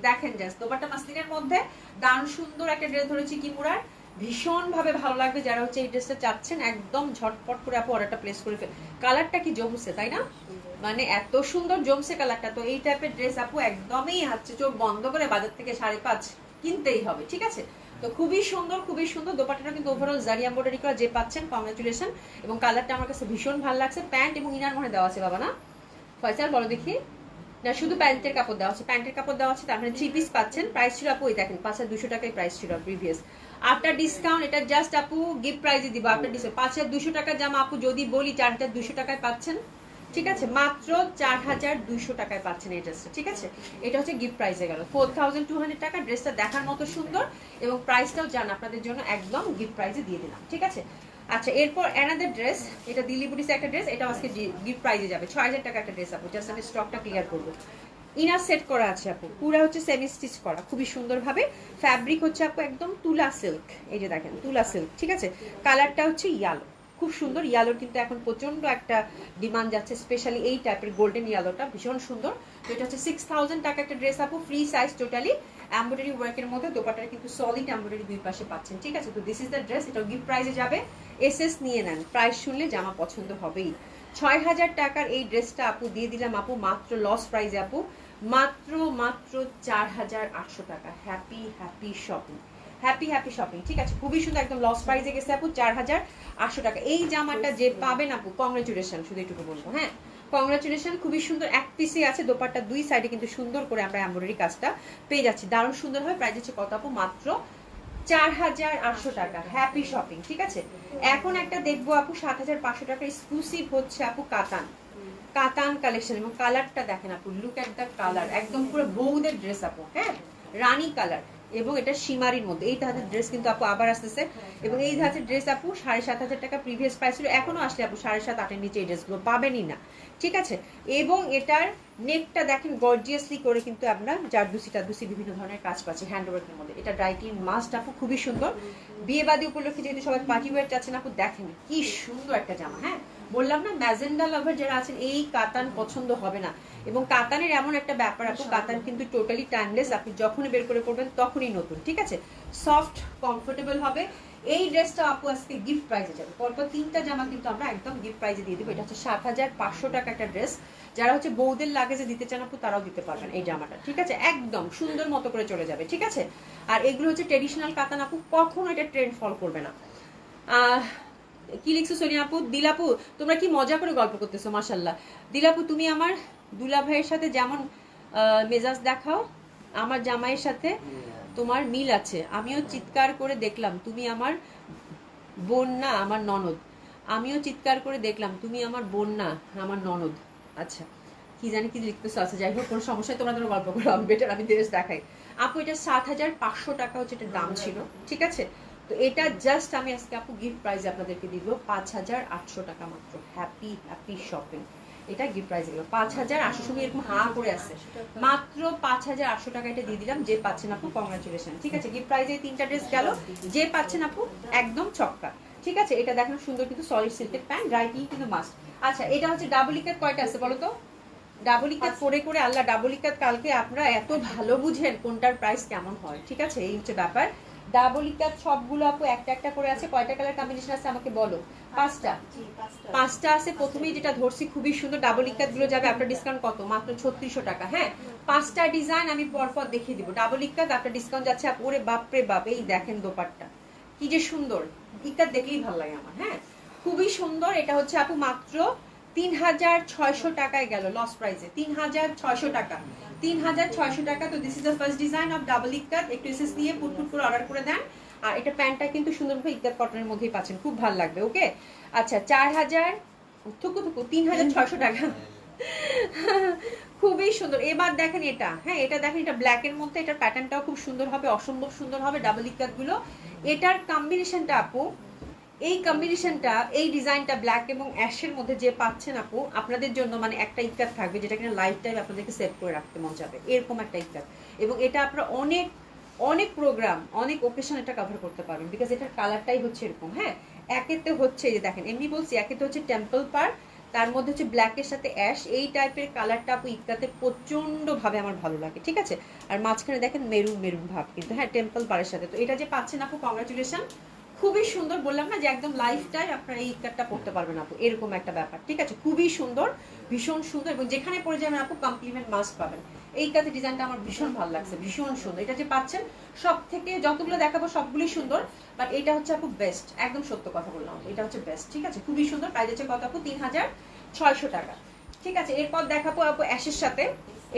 দেখেন, জাস্ট দোপাট্টা মাসলিনের মধ্যে দারুণ সুন্দর একটা ড্রেস ধরেছি কিমুরার, ভীষণ ভাবে ভালো লাগবে যারা হচ্ছে এই ড্রেসটা চাচ্ছেন। একদম ঝটপট করে আপু অর্ডারটা প্লেস করে ফেল। কালারটা কি জমছে তাই না, মানে এত সুন্দর জমছে কালারটা। তো এই টাইপের ড্রেস আপু একদমই হচ্ছে চোখ বন্ধ করে বাজার থেকে 5.5 কিনতেই হবে, ঠিক আছে। তো খুবই সুন্দর, খুবই সুন্দর দোপাট্টাটা কিন্তু ওভারঅল জারি এমব্রয়ডারি করা, যে পাচ্ছেন কংগ্রাচুলেশন। এবং কালারটা আমার কাছে ভীষণ ভালো লাগছে। প্যান্ট এবং ইনার মনে দেওয়া আছে বাবা না ফয়সাল, বলো দেখি। না, শুধু প্যান্টের কাপড় দেওয়া আছে, প্যান্টের কাপড় দেওয়া আছে, তার মানে 3 পিস পাচ্ছেন। প্রাইস ছিল আপু, ওই দেখেন 5,200 টাকায় প্রাইস ছিল প্রিভিয়াস। আফটার ডিসকাউন্ট এটা জাস্ট আপু গিফট প্রাইজে দিব। আফটার ডিসকাউন্ট 5,200 টাকার জামা আপু যদি বলি 4,200 টাকায় পাচ্ছেন, ঠিক আছে, মাত্র 4,200 টাকায় পাচ্ছেন এই ড্রেসটা, ঠিক আছে। এটা হচ্ছে গিফট প্রাইসে গেল 4,200 টাকা। ড্রেসটা দেখার মতো সুন্দর, এবং প্রাইসটাও জান আপনাদের জন্য একদম গিফট প্রাইসে দিয়ে দিলাম, ঠিক আছে। আচ্ছা, এরপর অ্যানাদার ড্রেস, এটা দিল্লি বুটিসে একটা ড্রেস, এটা আজকে গিফট প্রাইজে যাবে 6,000 টাকা একটা ড্রেস আপু। জাস্ট আমি স্টকটা ক্লিয়ার করবো। ইনার সেট করা আছে আপু, পুরো হচ্ছে সেমি স্টিচ করা, খুবই সুন্দরভাবে। ফ্যাব্রিক হচ্ছে আপু একদম তুলা সিল্ক, এই যে দেখেন তুলা সিল্ক, ঠিক আছে। কালারটা হচ্ছে ইয়েলো, খুব সুন্দর। ইয়েলোর কিন্তু এখন প্রচন্ড একটা ডিমান্ড যাচ্ছে, স্পেশালি এই টাইপের গোল্ডেন ইয়েলোটা ভীষণ সুন্দর। তো এটা হচ্ছে 6,000 টাকা একটা ড্রেস আপু, ফ্রি সাইজ টোটালি, এমব্রয়ডারি ওয়ার্কের মধ্যে। দোপাটার কিন্তু সলিড এমব্রয়ডারি দুই পাশে পাচ্ছেন, ঠিক আছে। তো দিস ইজ দ্য ড্রেস, এটা গিফট প্রাইসে যাবে। এসএস নিয়ে নেন, প্রাইস শুনলে জামা পছন্দ হবেই। 6,000 টাকার এই ড্রেসটা আপু দিয়ে দিলাম আপু মাত্র লস প্রাইসে আপু, মাত্র 4,800 টাকা। Happy happy shopping, happy happy shopping, ঠিক আছে। খুবই সুন্দর, একদম লস প্রাইসে গেছে আপু 4,800 টাকা। এই জামাটা যে পাবেন আপু কংগ্রাচুলেশন, শুধু এটুকু বলবো, হ্যাঁ কংগ্রাচুলেশন। খুবই সুন্দর, এক পিসে আছে, দোপাট্টা দুই সাইডে কিন্তু সুন্দর করে আমরা এমব্রয়ডারি কাজটা পেয়ে যাচ্ছি, দারুণ সুন্দর হয়। প্রাইস হচ্ছে কত আপু, মাত্র 4,800 টাকা। হ্যাপি শপিং, ঠিক আছে। এখন একটা দেখবো আপু 7,500 টাকা এক্সক্লুসিভ হচ্ছে আপু কাতান, কাতান কালেকশন। এবং কালারটা দেখেন আপু, লুক এট দ্য কালার, একদম পুরো বউদের ড্রেস আপু, হ্যাঁ রানী কালার। এবং এটা সীমারির মধ্যে এই ধাঁচের ড্রেস কিন্তু আপু আবার আসতেছে। এবং এই ধাঁচের ড্রেস আপু 7,500 টাকা প্রিভিয়াস প্রাইস ছিল, এখনো আসলে আপু 7,700 8-এর নিচে এই ড্রেসগুলো পাবেনই না, ঠিক আছে। এবং এটার নেকটা দেখেন গর্জিয়াসলি করে কিন্তু আমরা জারদুসি টারদুসি বিভিন্ন ধরনের কাজ পাচ্ছি হ্যান্ডওয়ার্কের মধ্যে। এটা ড্রাই ক্লিন মাস্ট আপু, খুবই সুন্দর। বিয়ে বাদী উপলক্ষে যেহেতু সবাই পার্টি ওয়্যার চাচ্ছেন আপু, দেখেন কি সুন্দর একটা জামা। হ্যাঁ বললাম না, ম্যাজেন্ডা লাভার যারা আছেন এই কাতান পছন্দ হবে না। এবং কাতানের এমন একটা ব্যাপার আপু, কাতান কিন্তু টোটালি টাইমলেস, আপনি যখনই বের করে পড়বেন তখনই নতুন, ঠিক আছে। সফট কমফোর্টেবল হবে। এই ড্রেসটা আপু আজকে গিফট প্রাইজে যাবে, পরপর 3টা জামা কিন্তু আমরা একদম গিফট প্রাইজে দিয়ে দেবো। এটা হচ্ছে 7,500 টাকা একটা ড্রেস। যারা হচ্ছে বউদের লাগেজে দিতে চান আপু, তারাও দিতে পারবেন এই জামাটা, ঠিক আছে, একদম সুন্দর মতো করে চলে যাবে, ঠিক আছে। আর এগুলো হচ্ছে ট্রেডিশনাল কাতান আপু, কখনো এটা ট্রেন্ড ফল করবে না। কি লিখছো সোনিয়া আপু? দিলাপু তোমরা কি মজা করে গল্প করতেছো, মাশাল্লাহ। দিলাপু তুমি আমার দুলা ভাইয়ের সাথে যেমন মেজাজ দেখাও, আমার জামাইয়ের সাথে তোমার মিল আছে। আমিও চিৎকার করে দেখলাম তুমি আমার বোন না আমার ননদ। আমিও চিৎকার করে দেখলাম তুমি আমার বোন না আমার ননদ। আচ্ছা কি জানি কি লিখতেছো, আচ্ছা যাই হোক কোনো সমস্যায় তোমরা তোমরা গল্প করো, আমি বেটার আমি ড্রেস দেখাই আপু। এটা 7,500 টাকা হচ্ছে এটার দাম ছিল, ঠিক আছে। তো এটা জাস্ট আমি আজকে আপু গিফট প্রাইজ আপনাদেরকে দিব 5,800 টাকা মাত্র। হ্যাপি হ্যাপি শপিং, এটা গিফট প্রাইজ দিল 5,800। শুনে এরকম হা করে আছে, মাত্র 5,800 টাকা এটা দিয়ে দিলাম। যে পাচ্ছেন আপু কংগ্রাচুলেশন, ঠিক আছে। গিফট প্রাইজে 3টা ড্রেস গেল, যে পাচ্ছেন আপু একদম ছক্কা, ঠিক আছে। এটা দেখেন সুন্দর কিন্তু সলিড সিল্কের প্যান্ট, ড্রাই ক্লিন কিন্তু মাস্ট। আচ্ছা এটা হচ্ছে ডাবল ইকাত, কয়টা আছে বলো তো? ডাবল ইকাত করে করে আল্লাহ ডাবল ইকাত কালকে আপনারা এত ভালো বুঝেন কোনটার প্রাইস কেমন হয়, ঠিক আছে, এই হচ্ছে ব্যাপার। ডাবল ইকাত সবগুলো আপু একটা একটা করে আছে। কয়টা কালার কম্বিনেশন আছে আমাকে বলো? 5টা। 5টা আছে। প্রথমেই যেটা ধরছি খুবই সুন্দর ডাবল ইকাত গুলো যাবে আপনার ডিসকাউন্ট কত? মাত্র 3600 টাকা। হ্যাঁ, 5টা ডিজাইন আমি পরপর দেখিয়ে দিব। ডাবল ইকাত আপনার ডিসকাউন্ট যাচ্ছে আপু। ওরে বাপরে বাপ, এই দেখেন দোপাট্টা কি যে সুন্দর, ইকাত দেখলেই ভালো লাগে আমার। হ্যাঁ, খুবই সুন্দর। এটা হচ্ছে আপু মাত্র 3600 টাকায় গেল, লস প্রাইসে 3600 টাকা। 3600 টাকা। তো this is the first design of double ikat. একটু এসএস দিয়ে পুটপুট করে অর্ডার করে দেন। আর এটা প্যান্টটা কিন্তু সুন্দরভাবে ইকাত কটনের মধ্যেই পাচ্ছেন, খুব ভালো লাগবে। ওকে, আচ্ছা 4000 থুকু থুকু 3600 টাকা। খুবই সুন্দর। এবার দেখেন এটা, হ্যাঁ এটা দেখেন, এটা ব্ল্যাকের মধ্যে, এটার প্যাটার্নটাও খুব সুন্দর হবে, অসম্ভব সুন্দর হবে ডাবল ইকাত গুলো। এটার কম্বিনেশনটা আপু, এই কম্বিনেশনটা, এই ডিজাইনটা ব্ল্যাক এবং অ্যাশের মধ্যে যে পাচ্ছেন আপু, আপনাদের জন্য মানে একটা ইকাত থাকবে যেটা কিনা লাইফ টাইম আপনাদেরকে সেভ করে রাখতে মন যাবে, এরকম একটা ইকাত। এবং এটা আপনারা অনেক অনেক প্রোগ্রাম, অনেক ওকেশন এটা কভার করতে পারবেন, বিকজ এটার কালারটাই হচ্ছে এরকম। হ্যাঁ, একেতে হচ্ছে এই যে দেখেন, এমনি বলছি, একেতে হচ্ছে টেম্পল পার, তার মধ্যে হচ্ছে ব্ল্যাকের সাথে অ্যাশ, এই টাইপের কালারটা আপু ইকাতে প্রচন্ড ভাবে আমার ভালো লাগে। ঠিক আছে, আর মাঝখানে দেখেন মেরুন মেরুন ভাব কিন্তু, হ্যাঁ টেম্পল পারের সাথে। তো এটা যে পাচ্ছেন আপু, কংগ্রাচুলেশন, খুবই সুন্দর। বললাম না যে একদম লাইফ টাইম আপনারা এই ইকাতটা পড়তে পারবেন আপু, এরকম একটা ব্যাপার। ঠিক আছে, খুবই সুন্দর, ভীষণ সুন্দর। এবং যেখানে পড়ে যাবেন আপু কমপ্লিমেন্ট মাস্ট পাবেন। এই ইকাতের ডিজাইনটা আমার ভীষণ ভালো লাগছে, ভীষণ সুন্দর। এটা যে পাচ্ছেন, সব থেকে যতগুলো দেখাবো সবগুলোই সুন্দর, বাট এটা হচ্ছে আপু বেস্ট, একদম সত্য কথা বললাম, এটা হচ্ছে বেস্ট। ঠিক আছে, খুবই সুন্দর। প্রাইস হচ্ছে কত আপু? 3600 টাকা। ঠিক আছে, এরপর দেখাবো আপু অ্যাশের সাথে।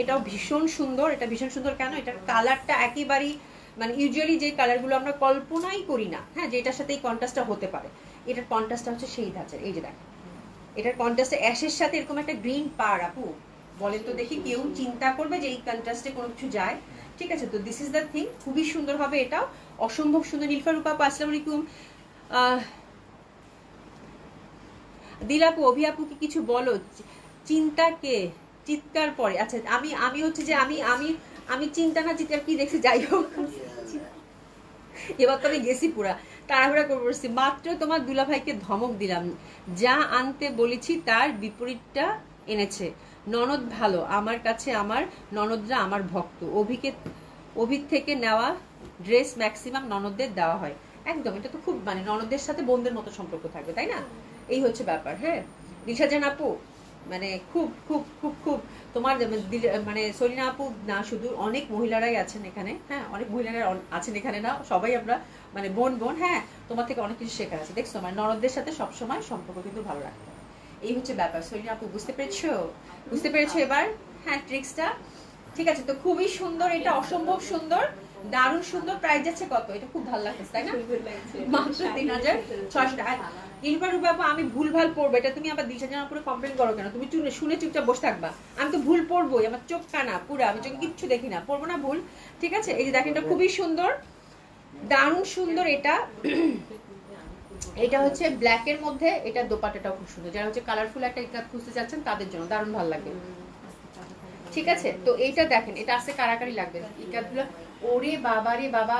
এটাও ভীষণ সুন্দর। এটা ভীষণ সুন্দর কেন? এটার কালারটা একেবারেই মানে ইউজুয়ালি যে কালারগুলো আমরা কল্পনাই করি না, হ্যাঁ যেটার সাথে এই কন্ট্রাস্টটা হতে পারে, এটার কন্ট্রাস্টটা হচ্ছে সেই ধাঁচের। এই যে দেখেন, এটার কন্ট্রাস্টে অ্যাশের সাথে এরকম একটা গ্রিন পার আপু, বলেন তো দেখি কেউ চিন্তা করবে যে এই কন্ট্রাস্টে কোনো কিছু যায়? ঠিক আছে, তো দিস ইজ দ্য থিং, খুবই সুন্দর হবে এটাও, অসম্ভব সুন্দর। নীলফার রূপা আপু আসসালামু আলাইকুম। দিলাপু, অভি আপু কি কিছু বলো? চিন্তাকে চিৎকার পরে, আচ্ছা আমি আমি হচ্ছে যে আমি আমি আমি চিন্তা না চিৎকার কি দেখছি, যাই হোক এবার তো আমি গেছি পুরা তাড়াহুড়া করে বসছি। মাত্র তোমার দুলাভাইকে ধমক দিলাম, যা আনতে বলেছি তার বিপরীতটা এনেছে। ননদ ভালো, আমার কাছে আমার ননদরা আমার ভক্ত। অভিক থেকে নেওয়া ড্রেস ম্যাক্সিমাম ননদদের দেওয়া হয়। একদম, এটা তো খুব মানে ননদের সাথে বোনদের মতো সম্পর্ক থাকবে, তাই না? এই হচ্ছে ব্যাপার। হ্যাঁ, দিশাজান আপু মানে খুব খুব খুব খুব তোমার মানে সরিনা আপু না শুধু, অনেক মহিলারাই আছেন এখানে। হ্যাঁ, অনেক মহিলারা আছেন এখানে, না সবাই আমরা মানে বোন বোন। হ্যাঁ, তোমার থেকে অনেক কিছু শেখার আছে, দেখছো মানে ননদদের সাথে সবসময় সম্পর্ক কিন্তু ভালো রাখতে হবে, এই হচ্ছে ব্যাপার। সরিনা আপু বুঝতে পেরেছো? বুঝতে পেরেছো এবার? হ্যাঁ, ট্রিক্সটা। ঠিক আছে, তো খুবই সুন্দর, এটা অসম্ভব সুন্দর, দারুণ সুন্দর। প্রাইস যাচ্ছে কত? এটা খুব ভালো লাগছে তাই না? মাত্র 3600 টাকা। ইলবার বাবু, আমি ভুলভাল পড়বো, এটা তুমি আবার দিশাজান উপরে কমপ্লেন করো কেন? তুমি শুনে চুপচাপ বসে থাকবা। আমি তো ভুল পড়বোই, আমার চোখ কানা পুরো, আমি চোখে কিচ্ছু দেখি না, পড়বো না ভুল। ঠিক আছে, এই যে দেখেন, এটা খুবই সুন্দর, দারুণ সুন্দর। এটা এটা হচ্ছে ব্ল্যাক এর মধ্যে, এটা দোপাট্টাটাও খুব সুন্দর। যারা হচ্ছে কালারফুল একটা ইকাত খুঁজতে চাচ্ছেন তাদের জন্য দারুণ ভালো লাগবে। ঠিক আছে, তো এইটা দেখেন, এটা আছে কারাকারি লাগবে ইকাতগুলো। ওরে বাবা রে বাবা,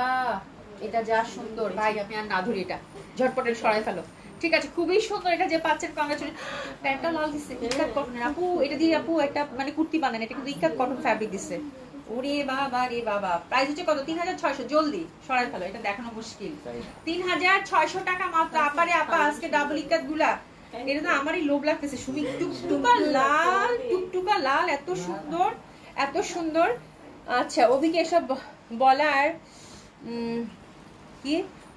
এটা যা সুন্দর ভাই, আমি আর না ধরি, এটা ঝটপটে সরাই ফেলো। ঠিক আছে, খুবই সুন্দর। এটা যে পাচ্ছেন কংগ্রাচুলেশন। প্যান্টটা লাল দিচ্ছে, ইকাত কটনের আপু, এটা দিয়ে আপু একটা মানে কুর্তি বানান, এটা কিন্তু ইকাত কটন ফ্যাব্রিক দিচ্ছে। ওরে বাবা রে বাবা, প্রাইস হচ্ছে কত? 3600। জলদি সরাই ফেলো, এটা দেখানো মুশকিল। 3600 টাকা মাত্র। আপারে আপা, আজকে ডাবল ইকাত গুলা, এটা তো আমারই লোভ লাগতেছে। সুমি টুকটুকা লাল, টুকটুকা লাল, এত সুন্দর, এত সুন্দর। আচ্ছা, অভিকে এসব বলার কি,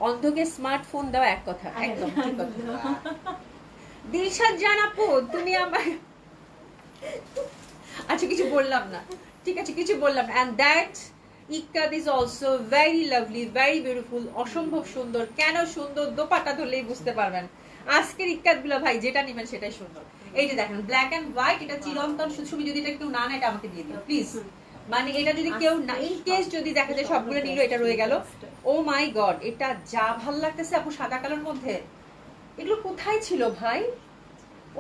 অন্ধকে স্মার্টফোন দেওয়া এক কথা, একদম ঠিক কথা। দিলশাদ জান আপু, তুমি আমার আচ্ছা কিছু বললাম না, ঠিক আছে কিছু বললাম না। And that ikat is also very lovely, very beautiful, অসম্ভব সুন্দর। কেন সুন্দর? দোপাট্টা ধরলেই বুঝতে পারবেন। আজকের ইকাত গুলো ভাই যেটা নেবেন সেটাই সুন্দর। এই যে দেখেন, ব্ল্যাক এন্ড হোয়াইট, এটা চিরন্তন। সুমি যদি এটা কেউ না নেয়, এটা আমাকে দিয়ে দিন প্লিজ। মানে এটা যদি কেউ না, ইন কেস যদি দেখা যায় সবগুলো নিল, এটা রয়ে গেল। ও মাই গড, এটা যা ভাল লাগতেছে আপু সাদা কালোর মধ্যে, এগুলো কোথায় ছিল ভাই?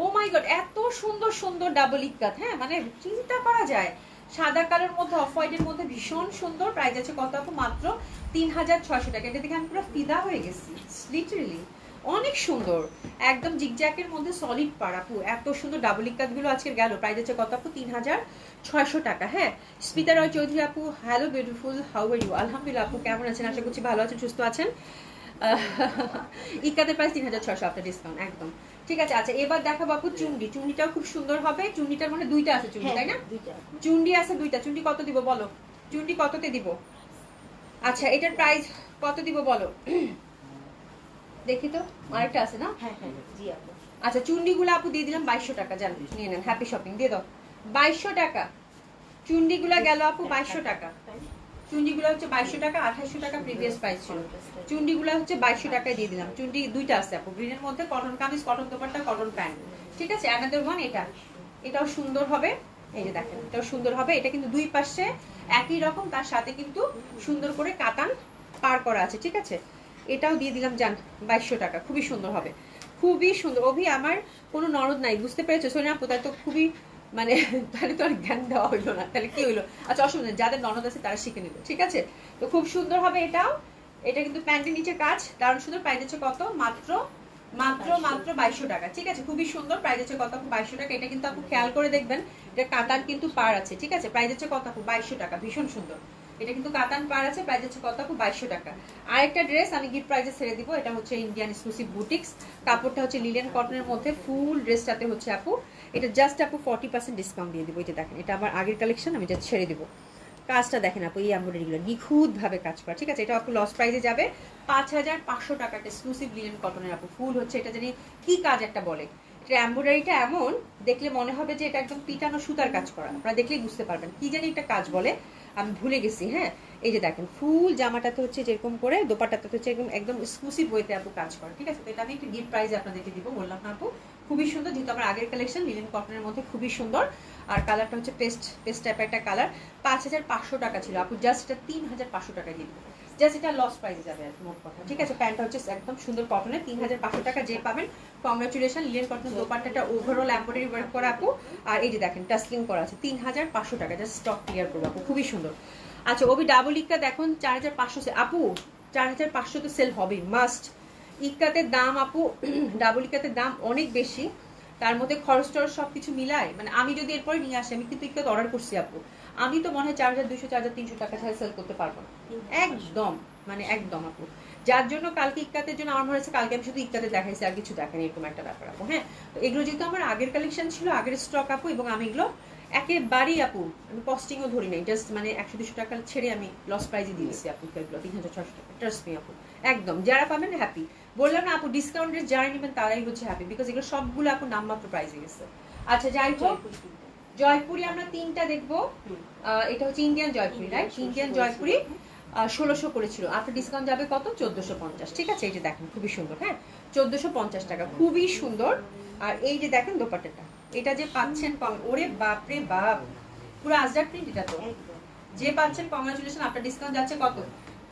ও মাই গড, এত সুন্দর সুন্দর ডাবল ইকাত। হ্যাঁ, মানে চিন্তা করা যায়, সাদা কালোর মধ্যে, অফ হোয়াইটের মধ্যে, ভীষণ সুন্দর। প্রাইস আছে কত আপু? মাত্র 3600 টাকা। এটা দেখে আমি পুরো ফিদা হয়ে গেছি লিটারালি। অনেক সুন্দর, একদম জিগজ্যাকের মধ্যে সলিড পার আপু, এত সুন্দর ডাবল ইকাত গুলো আজকের গেল। প্রাইস হচ্ছে কত আপু? 3600 টাকা। হ্যাঁ, স্মিতা রয় চৌধুরী আপু, hello beautiful, how are you? আলহামদুলিল্লাহ আপু, কেমন আছেন? আশা করছি ভালো আছেন, সুস্থ আছেন। ইকাতের প্রাইস 3600 আফটার ডিসকাউন্ট, একদম ঠিক আছে। আচ্ছা এবার দেখাবো আপু চুন্ডি, চুন্ডিটাও খুব সুন্দর হবে। চুন্ডিটার মানে দুইটা আছে চুন্ডি, তাই না? চুন্ডি আছে দুইটা। চুন্ডি কত দিব বলো? চুন্ডি কততে দিব? আচ্ছা এটার প্রাইস কত দিব বলো? দেখি তো, আরেকটা আছে না? হ্যাঁ হ্যাঁ জি আপু। আচ্ছা চুন্ডিগুলো আপু দিয়ে দিলাম 2200 টাকা, জান নিয়ে নেন, হ্যাপি শপিং দিয়ে দাও। 2200 টাকা চুন্ডিগুলো গেল আপু, 2200 টাকা। চুন্ডিগুলো হচ্ছে 2200 টাকা, 2800 টাকা প্রিভিয়াস প্রাইস ছিল। চুন্ডিগুলো হচ্ছে 2200 টাকায় দিয়ে দিলাম। চুন্ডি দুইটা আছে আপু, গ্রিনের মধ্যে cotton kameez, cotton dupatta, cotton pant, ঠিক আছে। অ্যানাদার ওয়ান এটা, এটাও সুন্দর হবে। এই যে দেখেন, এটাও সুন্দর হবে। এটা কিন্তু দুই পাশে একই রকম, তার সাথে কিন্তু সুন্দর করে কাতান পার করা আছে, ঠিক আছে। এটাও দিয়ে দিলাম জান 2200 টাকা, খুবই সুন্দর হবে, খুবই সুন্দর। অভি আমার কোনো নরদ নাই, বুঝতে পেরেছো সোনিয়া আপু? তাই তো খুবই মানে তাহলে তো আর জ্ঞান দেওয়া হইলো না, তাহলে কি হইলো? আচ্ছা অসুবিধা নেই, যাদের ননদ আছে তারা শিখে নিল, ঠিক আছে। তো খুব সুন্দর হবে এটাও। এটা কিন্তু প্যান্টের নিচে কাজ, দারুণ সুন্দর। প্রাইস হচ্ছে কত? মাত্র মাত্র মাত্র 2200 টাকা, ঠিক আছে। খুবই সুন্দর, প্রাইস হচ্ছে কত আপু? 2200 টাকা। এটা কিন্তু আপু খেয়াল করে দেখবেন, এটা কাতান কিন্তু পার আছে, ঠিক আছে। প্রাইস হচ্ছে কত আপু? 2200 টাকা, ভীষণ সুন্দর। এটা কিন্তু কাতান পার আছে, প্রাইস হচ্ছে কত আপু? 2200 টাকা। আরেকটা ড্রেস আমি গিফট প্রাইজে ছেড়ে দিব, এটা হচ্ছে ইন্ডিয়ান এক্সক্লুসিভ বুটিক্স, কাপড়টা হচ্ছে লিলেন কটনের মধ্যে, ফুল ড্রেসটাতে হচ্ছে আপু এটা জাস্ট আপু 40% ডিসকাউন্ট দিয়ে দিব। এটা দেখেন, এটা আমার আগের কালেকশন, আমি জাস্ট ছেড়ে দিব। কাজটা দেখেন আপু, এই এমব্রয়ডারিগুলো নিখুঁতভাবে কাজ করা, ঠিক আছে। এটা আপু লস প্রাইজে যাবে 5500 টাকা, এক্সক্লুসিভ লিলেন কটনের আপু। ফুল হচ্ছে এটা জানি কি কাজ একটা বলে, এটা এমব্রয়ডারিটা এমন দেখলে মনে হবে যে এটা একদম পিটানো সুতার কাজ করা, আপনারা দেখলেই বুঝতে পারবেন কি জানি একটা কাজ বলে, আমি ভুলে গেছি। হ্যাঁ, এই যে দেখেন ফুল জামাটাতে হচ্ছে যেরকম করে, দোপাট্টাতে হচ্ছে এরকম একদম এক্সক্লুসিভ ওয়েতে আপু কাজ করে, ঠিক আছে। তো এটা আমি একটা গিফট প্রাইজে আপনাদেরকে দিব, বললাম না আপু, খুবই সুন্দর। যেহেতু আমার আগের কালেকশন লিলেন কটনের মধ্যে, খুবই সুন্দর। আর কালারটা হচ্ছে পেস্ট টাইপের একটা কালার। 5500 টাকা ছিল আপু, জাস্ট এটা 3500 টাকায় দিয়ে দেবো। জাস্ট এটা লস প্রাইসে যাবে আর মোট কথা, ঠিক আছে। প্যান্টটা হচ্ছে একদম সুন্দর কটনের, 3500 টাকা যে পাবেন কংগ্রাচুলেশন। লিলেন কটনের দোপাট্টাটা ওভারঅল এমব্রয়ডারি ওয়ার্ক করা আপু, আর এই যে দেখেন টাসলিং করা আছে। 3500 টাকা, জাস্ট স্টক ক্লিয়ার করবো আপু, খুবই সুন্দর। আচ্ছা ওবি ডাবল ইক্কা দেখুন 4500 আপু, 4500 তো সেল হবে মাস্ট। ইক্কাতের দাম আপু, ডাবল ইক্কাতের দাম অনেক বেশি, তার মধ্যে খরচ টরচ সবকিছু মিলায়, মানে আমি যদি এরপরে নিয়ে আসি, আমি কিন্তু ইক্কাত অর্ডার করছি আপু, আমি তো মনে হয় 4200 4300 টাকা ছাড়া সেল করতে পারবো না একদম, মানে একদম আপু। যার জন্য কালকে ইক্কাতের জন্য আমার মনে হচ্ছে কালকে আমি শুধু ইক্কাতে দেখাইছি, আর কিছু দেখানি, এরকম একটা ব্যাপার আপু। হ্যাঁ, তো এগুলো যেহেতু আমার আগের কালেকশন ছিল, আগের স্টক আপু, এবং আমি এগুলো একেবারেই আপু আমি কস্টিংও ধরি নাই, জাস্ট মানে 100-200 টাকা ছেড়ে আমি লস প্রাইজে দিয়েছি আপু এগুলো 3600 টাকা, ট্রাস্ট মি আপু, একদম। যারা পাবেন হ্যাপি, বললাম না আপু, ডিসকাউন্টের যারা নেবেন তারাই হচ্ছে হ্যাপি, বিকজ এগুলো সবগুলো আপু নামমাত্র প্রাইসে গেছে। আচ্ছা যাই হোক, জয়পুরি আমরা তিনটা দেখবো। এটা হচ্ছে Indian Jaipuri, right? Indian Jaipuri 1600 করেছিল, আপনার ডিসকাউন্ট যাবে কত? 1450, ঠিক আছে। এই যে দেখেন খুবই সুন্দর, হ্যাঁ 1450 টাকা, খুবই সুন্দর। আর এই যে দেখেন দোপাট্টাটা, এটা যে পাচ্ছেন কম, ওরে বাপরে বাপ, পুরো আজরাক প্রিন্ট এটা তো, যে পাচ্ছেন কংগ্রাচুলেশন। আপনার ডিসকাউন্ট যাচ্ছে কত?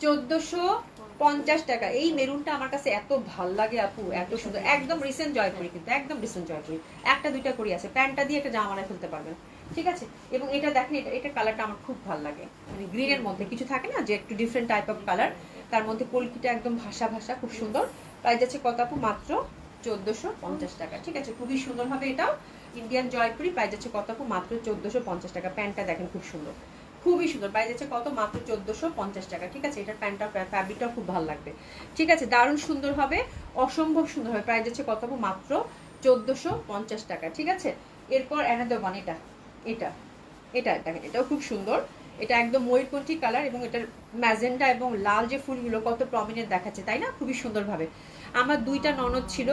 1450 টাকা। এই মেরুনটা আমার কাছে এত ভাল লাগে আপু, এত সুন্দর, একদম রিসেন্ট জয়পুরি, কিন্তু একদম রিসেন্ট জয়পুরি। একটা দুইটা করি আছে, প্যান্টটা দিয়ে একটা জামা ফেলতে পারবেন, ঠিক আছে। এবং এটা দেখেন, এটা কালারটা আমার খুব ভালো লাগে, মানে গ্রিনের মধ্যে কিছু থাকে না যে একটু ডিফারেন্ট টাইপ অফ কালার, তার মধ্যে কলকিটা একদম ভাষা ভাষা, খুব সুন্দর। প্রাইস যাচ্ছে কত আপু? মাত্র 1450 টাকা, ঠিক আছে। খুবই সুন্দর হবে এটাও, ইন্ডিয়ান জয়পুরি। প্রাইস যাচ্ছে কত আপু? মাত্র 1450 টাকা। প্যান্টটা দেখেন খুব সুন্দর, খুবই সুন্দর। প্রাইস আছে কত? মাত্র 1450 টাকা, ঠিক আছে। এটার প্যান্টটা ফ্যাব্রিকটাও খুব ভালো লাগবে, ঠিক আছে, দারুণ সুন্দর হবে, অসম্ভব সুন্দর হবে। প্রাইস আছে কত? মাত্র 1450 টাকা, ঠিক আছে। এরপর অ্যানাদার ওয়ান, এটা এটা এটা দেখেন, এটাও খুব সুন্দর। এটা একদম ময়ূরকণ্ঠী কালার, এবং এটার ম্যাজেন্ডা এবং লাল যে ফুলগুলো কত প্রমিনেন্ট দেখাচ্ছে, তাই না? খুবই সুন্দরভাবে। আমার দুইটা ননদ ছিল,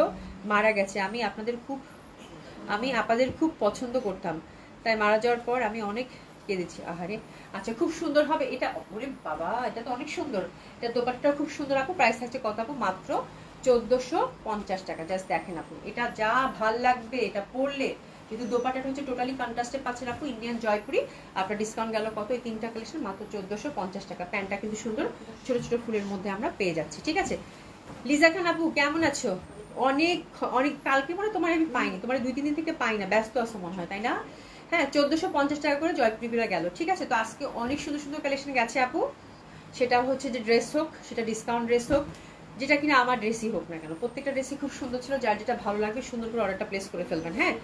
মারা গেছে, আমি আপনাদের খুব পছন্দ করতাম, তাই মারা যাওয়ার পর আমি অনেক কেঁদেছি, আহারে। আচ্ছা খুব সুন্দর হবে এটা, ওরে বাবা এটা তো অনেক সুন্দর। এটা দোপাট্টাটাও খুব সুন্দর আপু। প্রাইস থাকছে কত আপু? মাত্র 1450 টাকা। জাস্ট দেখেন আপু, এটা যা ভাল লাগবে এটা পরলে, কিন্তু দোপাট্টাটা হচ্ছে টোটালি কন্ট্রাস্টে পাচ্ছেন আপু, ইন্ডিয়ান জয়পুরি। আপনার ডিসকাউন্ট গেল কত? এই তিনটা কালেকশন মাত্র 1450 টাকা। প্যান্টটা কিন্তু সুন্দর, ছোট ছোট ফুলের মধ্যে আমরা পেয়ে যাচ্ছি, ঠিক আছে। লিজা খান আপু কেমন আছো? অনেক অনেক, কালকে মনে তোমার আমি পাইনি, তোমার 2-3 দিন থেকে পাই না, ব্যস্ত আছো মনে হয়, তাই না? হ্যাঁ 1450 টাকা করে জয়প্রিবিরা গেল, ঠিক আছে। তো আজকে অনেক সুন্দর সুন্দর কালেকশন গেছে আপু, সেটা হচ্ছে যে ড্রেস হোক, সেটা ডিসকাউন্ট ড্রেস হোক, যেটা কিনা আমার ড্রেসই হোক না কেন, প্রত্যেকটা ড্রেসই খুব সুন্দর ছিল। যার যেটা ভালো লাগবে সুন্দর করে অর্ডারটা প্লেস করে ফেলবেন। হ্যাঁ,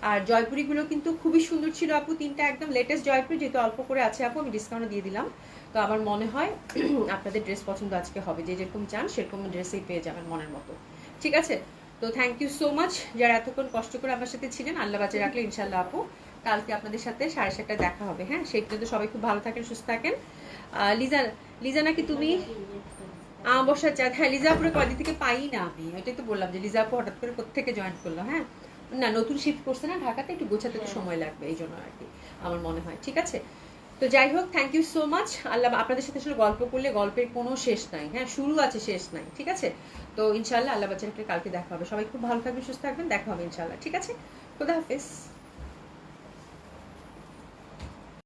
আর জয়পুরিগুলো কিন্তু খুবই সুন্দর ছিল আপু, তিনটা একদম লেটেস্ট জয়পুরি, যেহেতু অল্প করে আছে আপু আমি ডিসকাউন্ট দিয়ে দিলাম। তো আমার মনে হয় আপনাদের ড্রেস পছন্দ আজকে হবে, যে যেরকম চান সেরকম ড্রেসই পেয়ে যাবেন মনের মতো। ঠিক আছে, তো থ্যাংক ইউ সো মাচ যারা এতক্ষণ কষ্ট করে আমার সাথে ছিলেন। আল্লাহ বাঁচিয়ে রাখলে ইনশাল্লাহ আপু কালকে আপনাদের সাথে 7:30 দেখা হবে। হ্যাঁ, সেই পর্যন্ত সবাই খুব ভালো থাকেন, সুস্থ থাকেন। লিজা, লিজা নাকি তুমি বসার চাঁদ, হ্যাঁ লিজা আপুরে কয়দিন থেকে পাই না আমি, ওইটাই তো বললাম যে লিজা আপু হঠাৎ করে কোত্থেকে জয়েন করলো। হ্যাঁ, না নতুন শিফট করছে না ঢাকাতে, একটু গোছাতে একটু সময় লাগবে এই জন্য আর কি আমার মনে হয়। ঠিক আছে, তো যাই হোক থ্যাংক ইউ সো মাচ। আল্লাহ, আপনাদের সাথে আসলে গল্প করলে গল্পের কোনো শেষ নাই। হ্যাঁ, শুরু আছে শেষ নাই। ঠিক আছে, তো ইনশাল্লাহ আল্লাহ বাচ্চাকে কালকে দেখা হবে। সবাই খুব ভালো থাকবেন, সুস্থ থাকবেন, দেখা হবে ইনশাল্লাহ। ঠিক আছে, খোদা হাফেজ।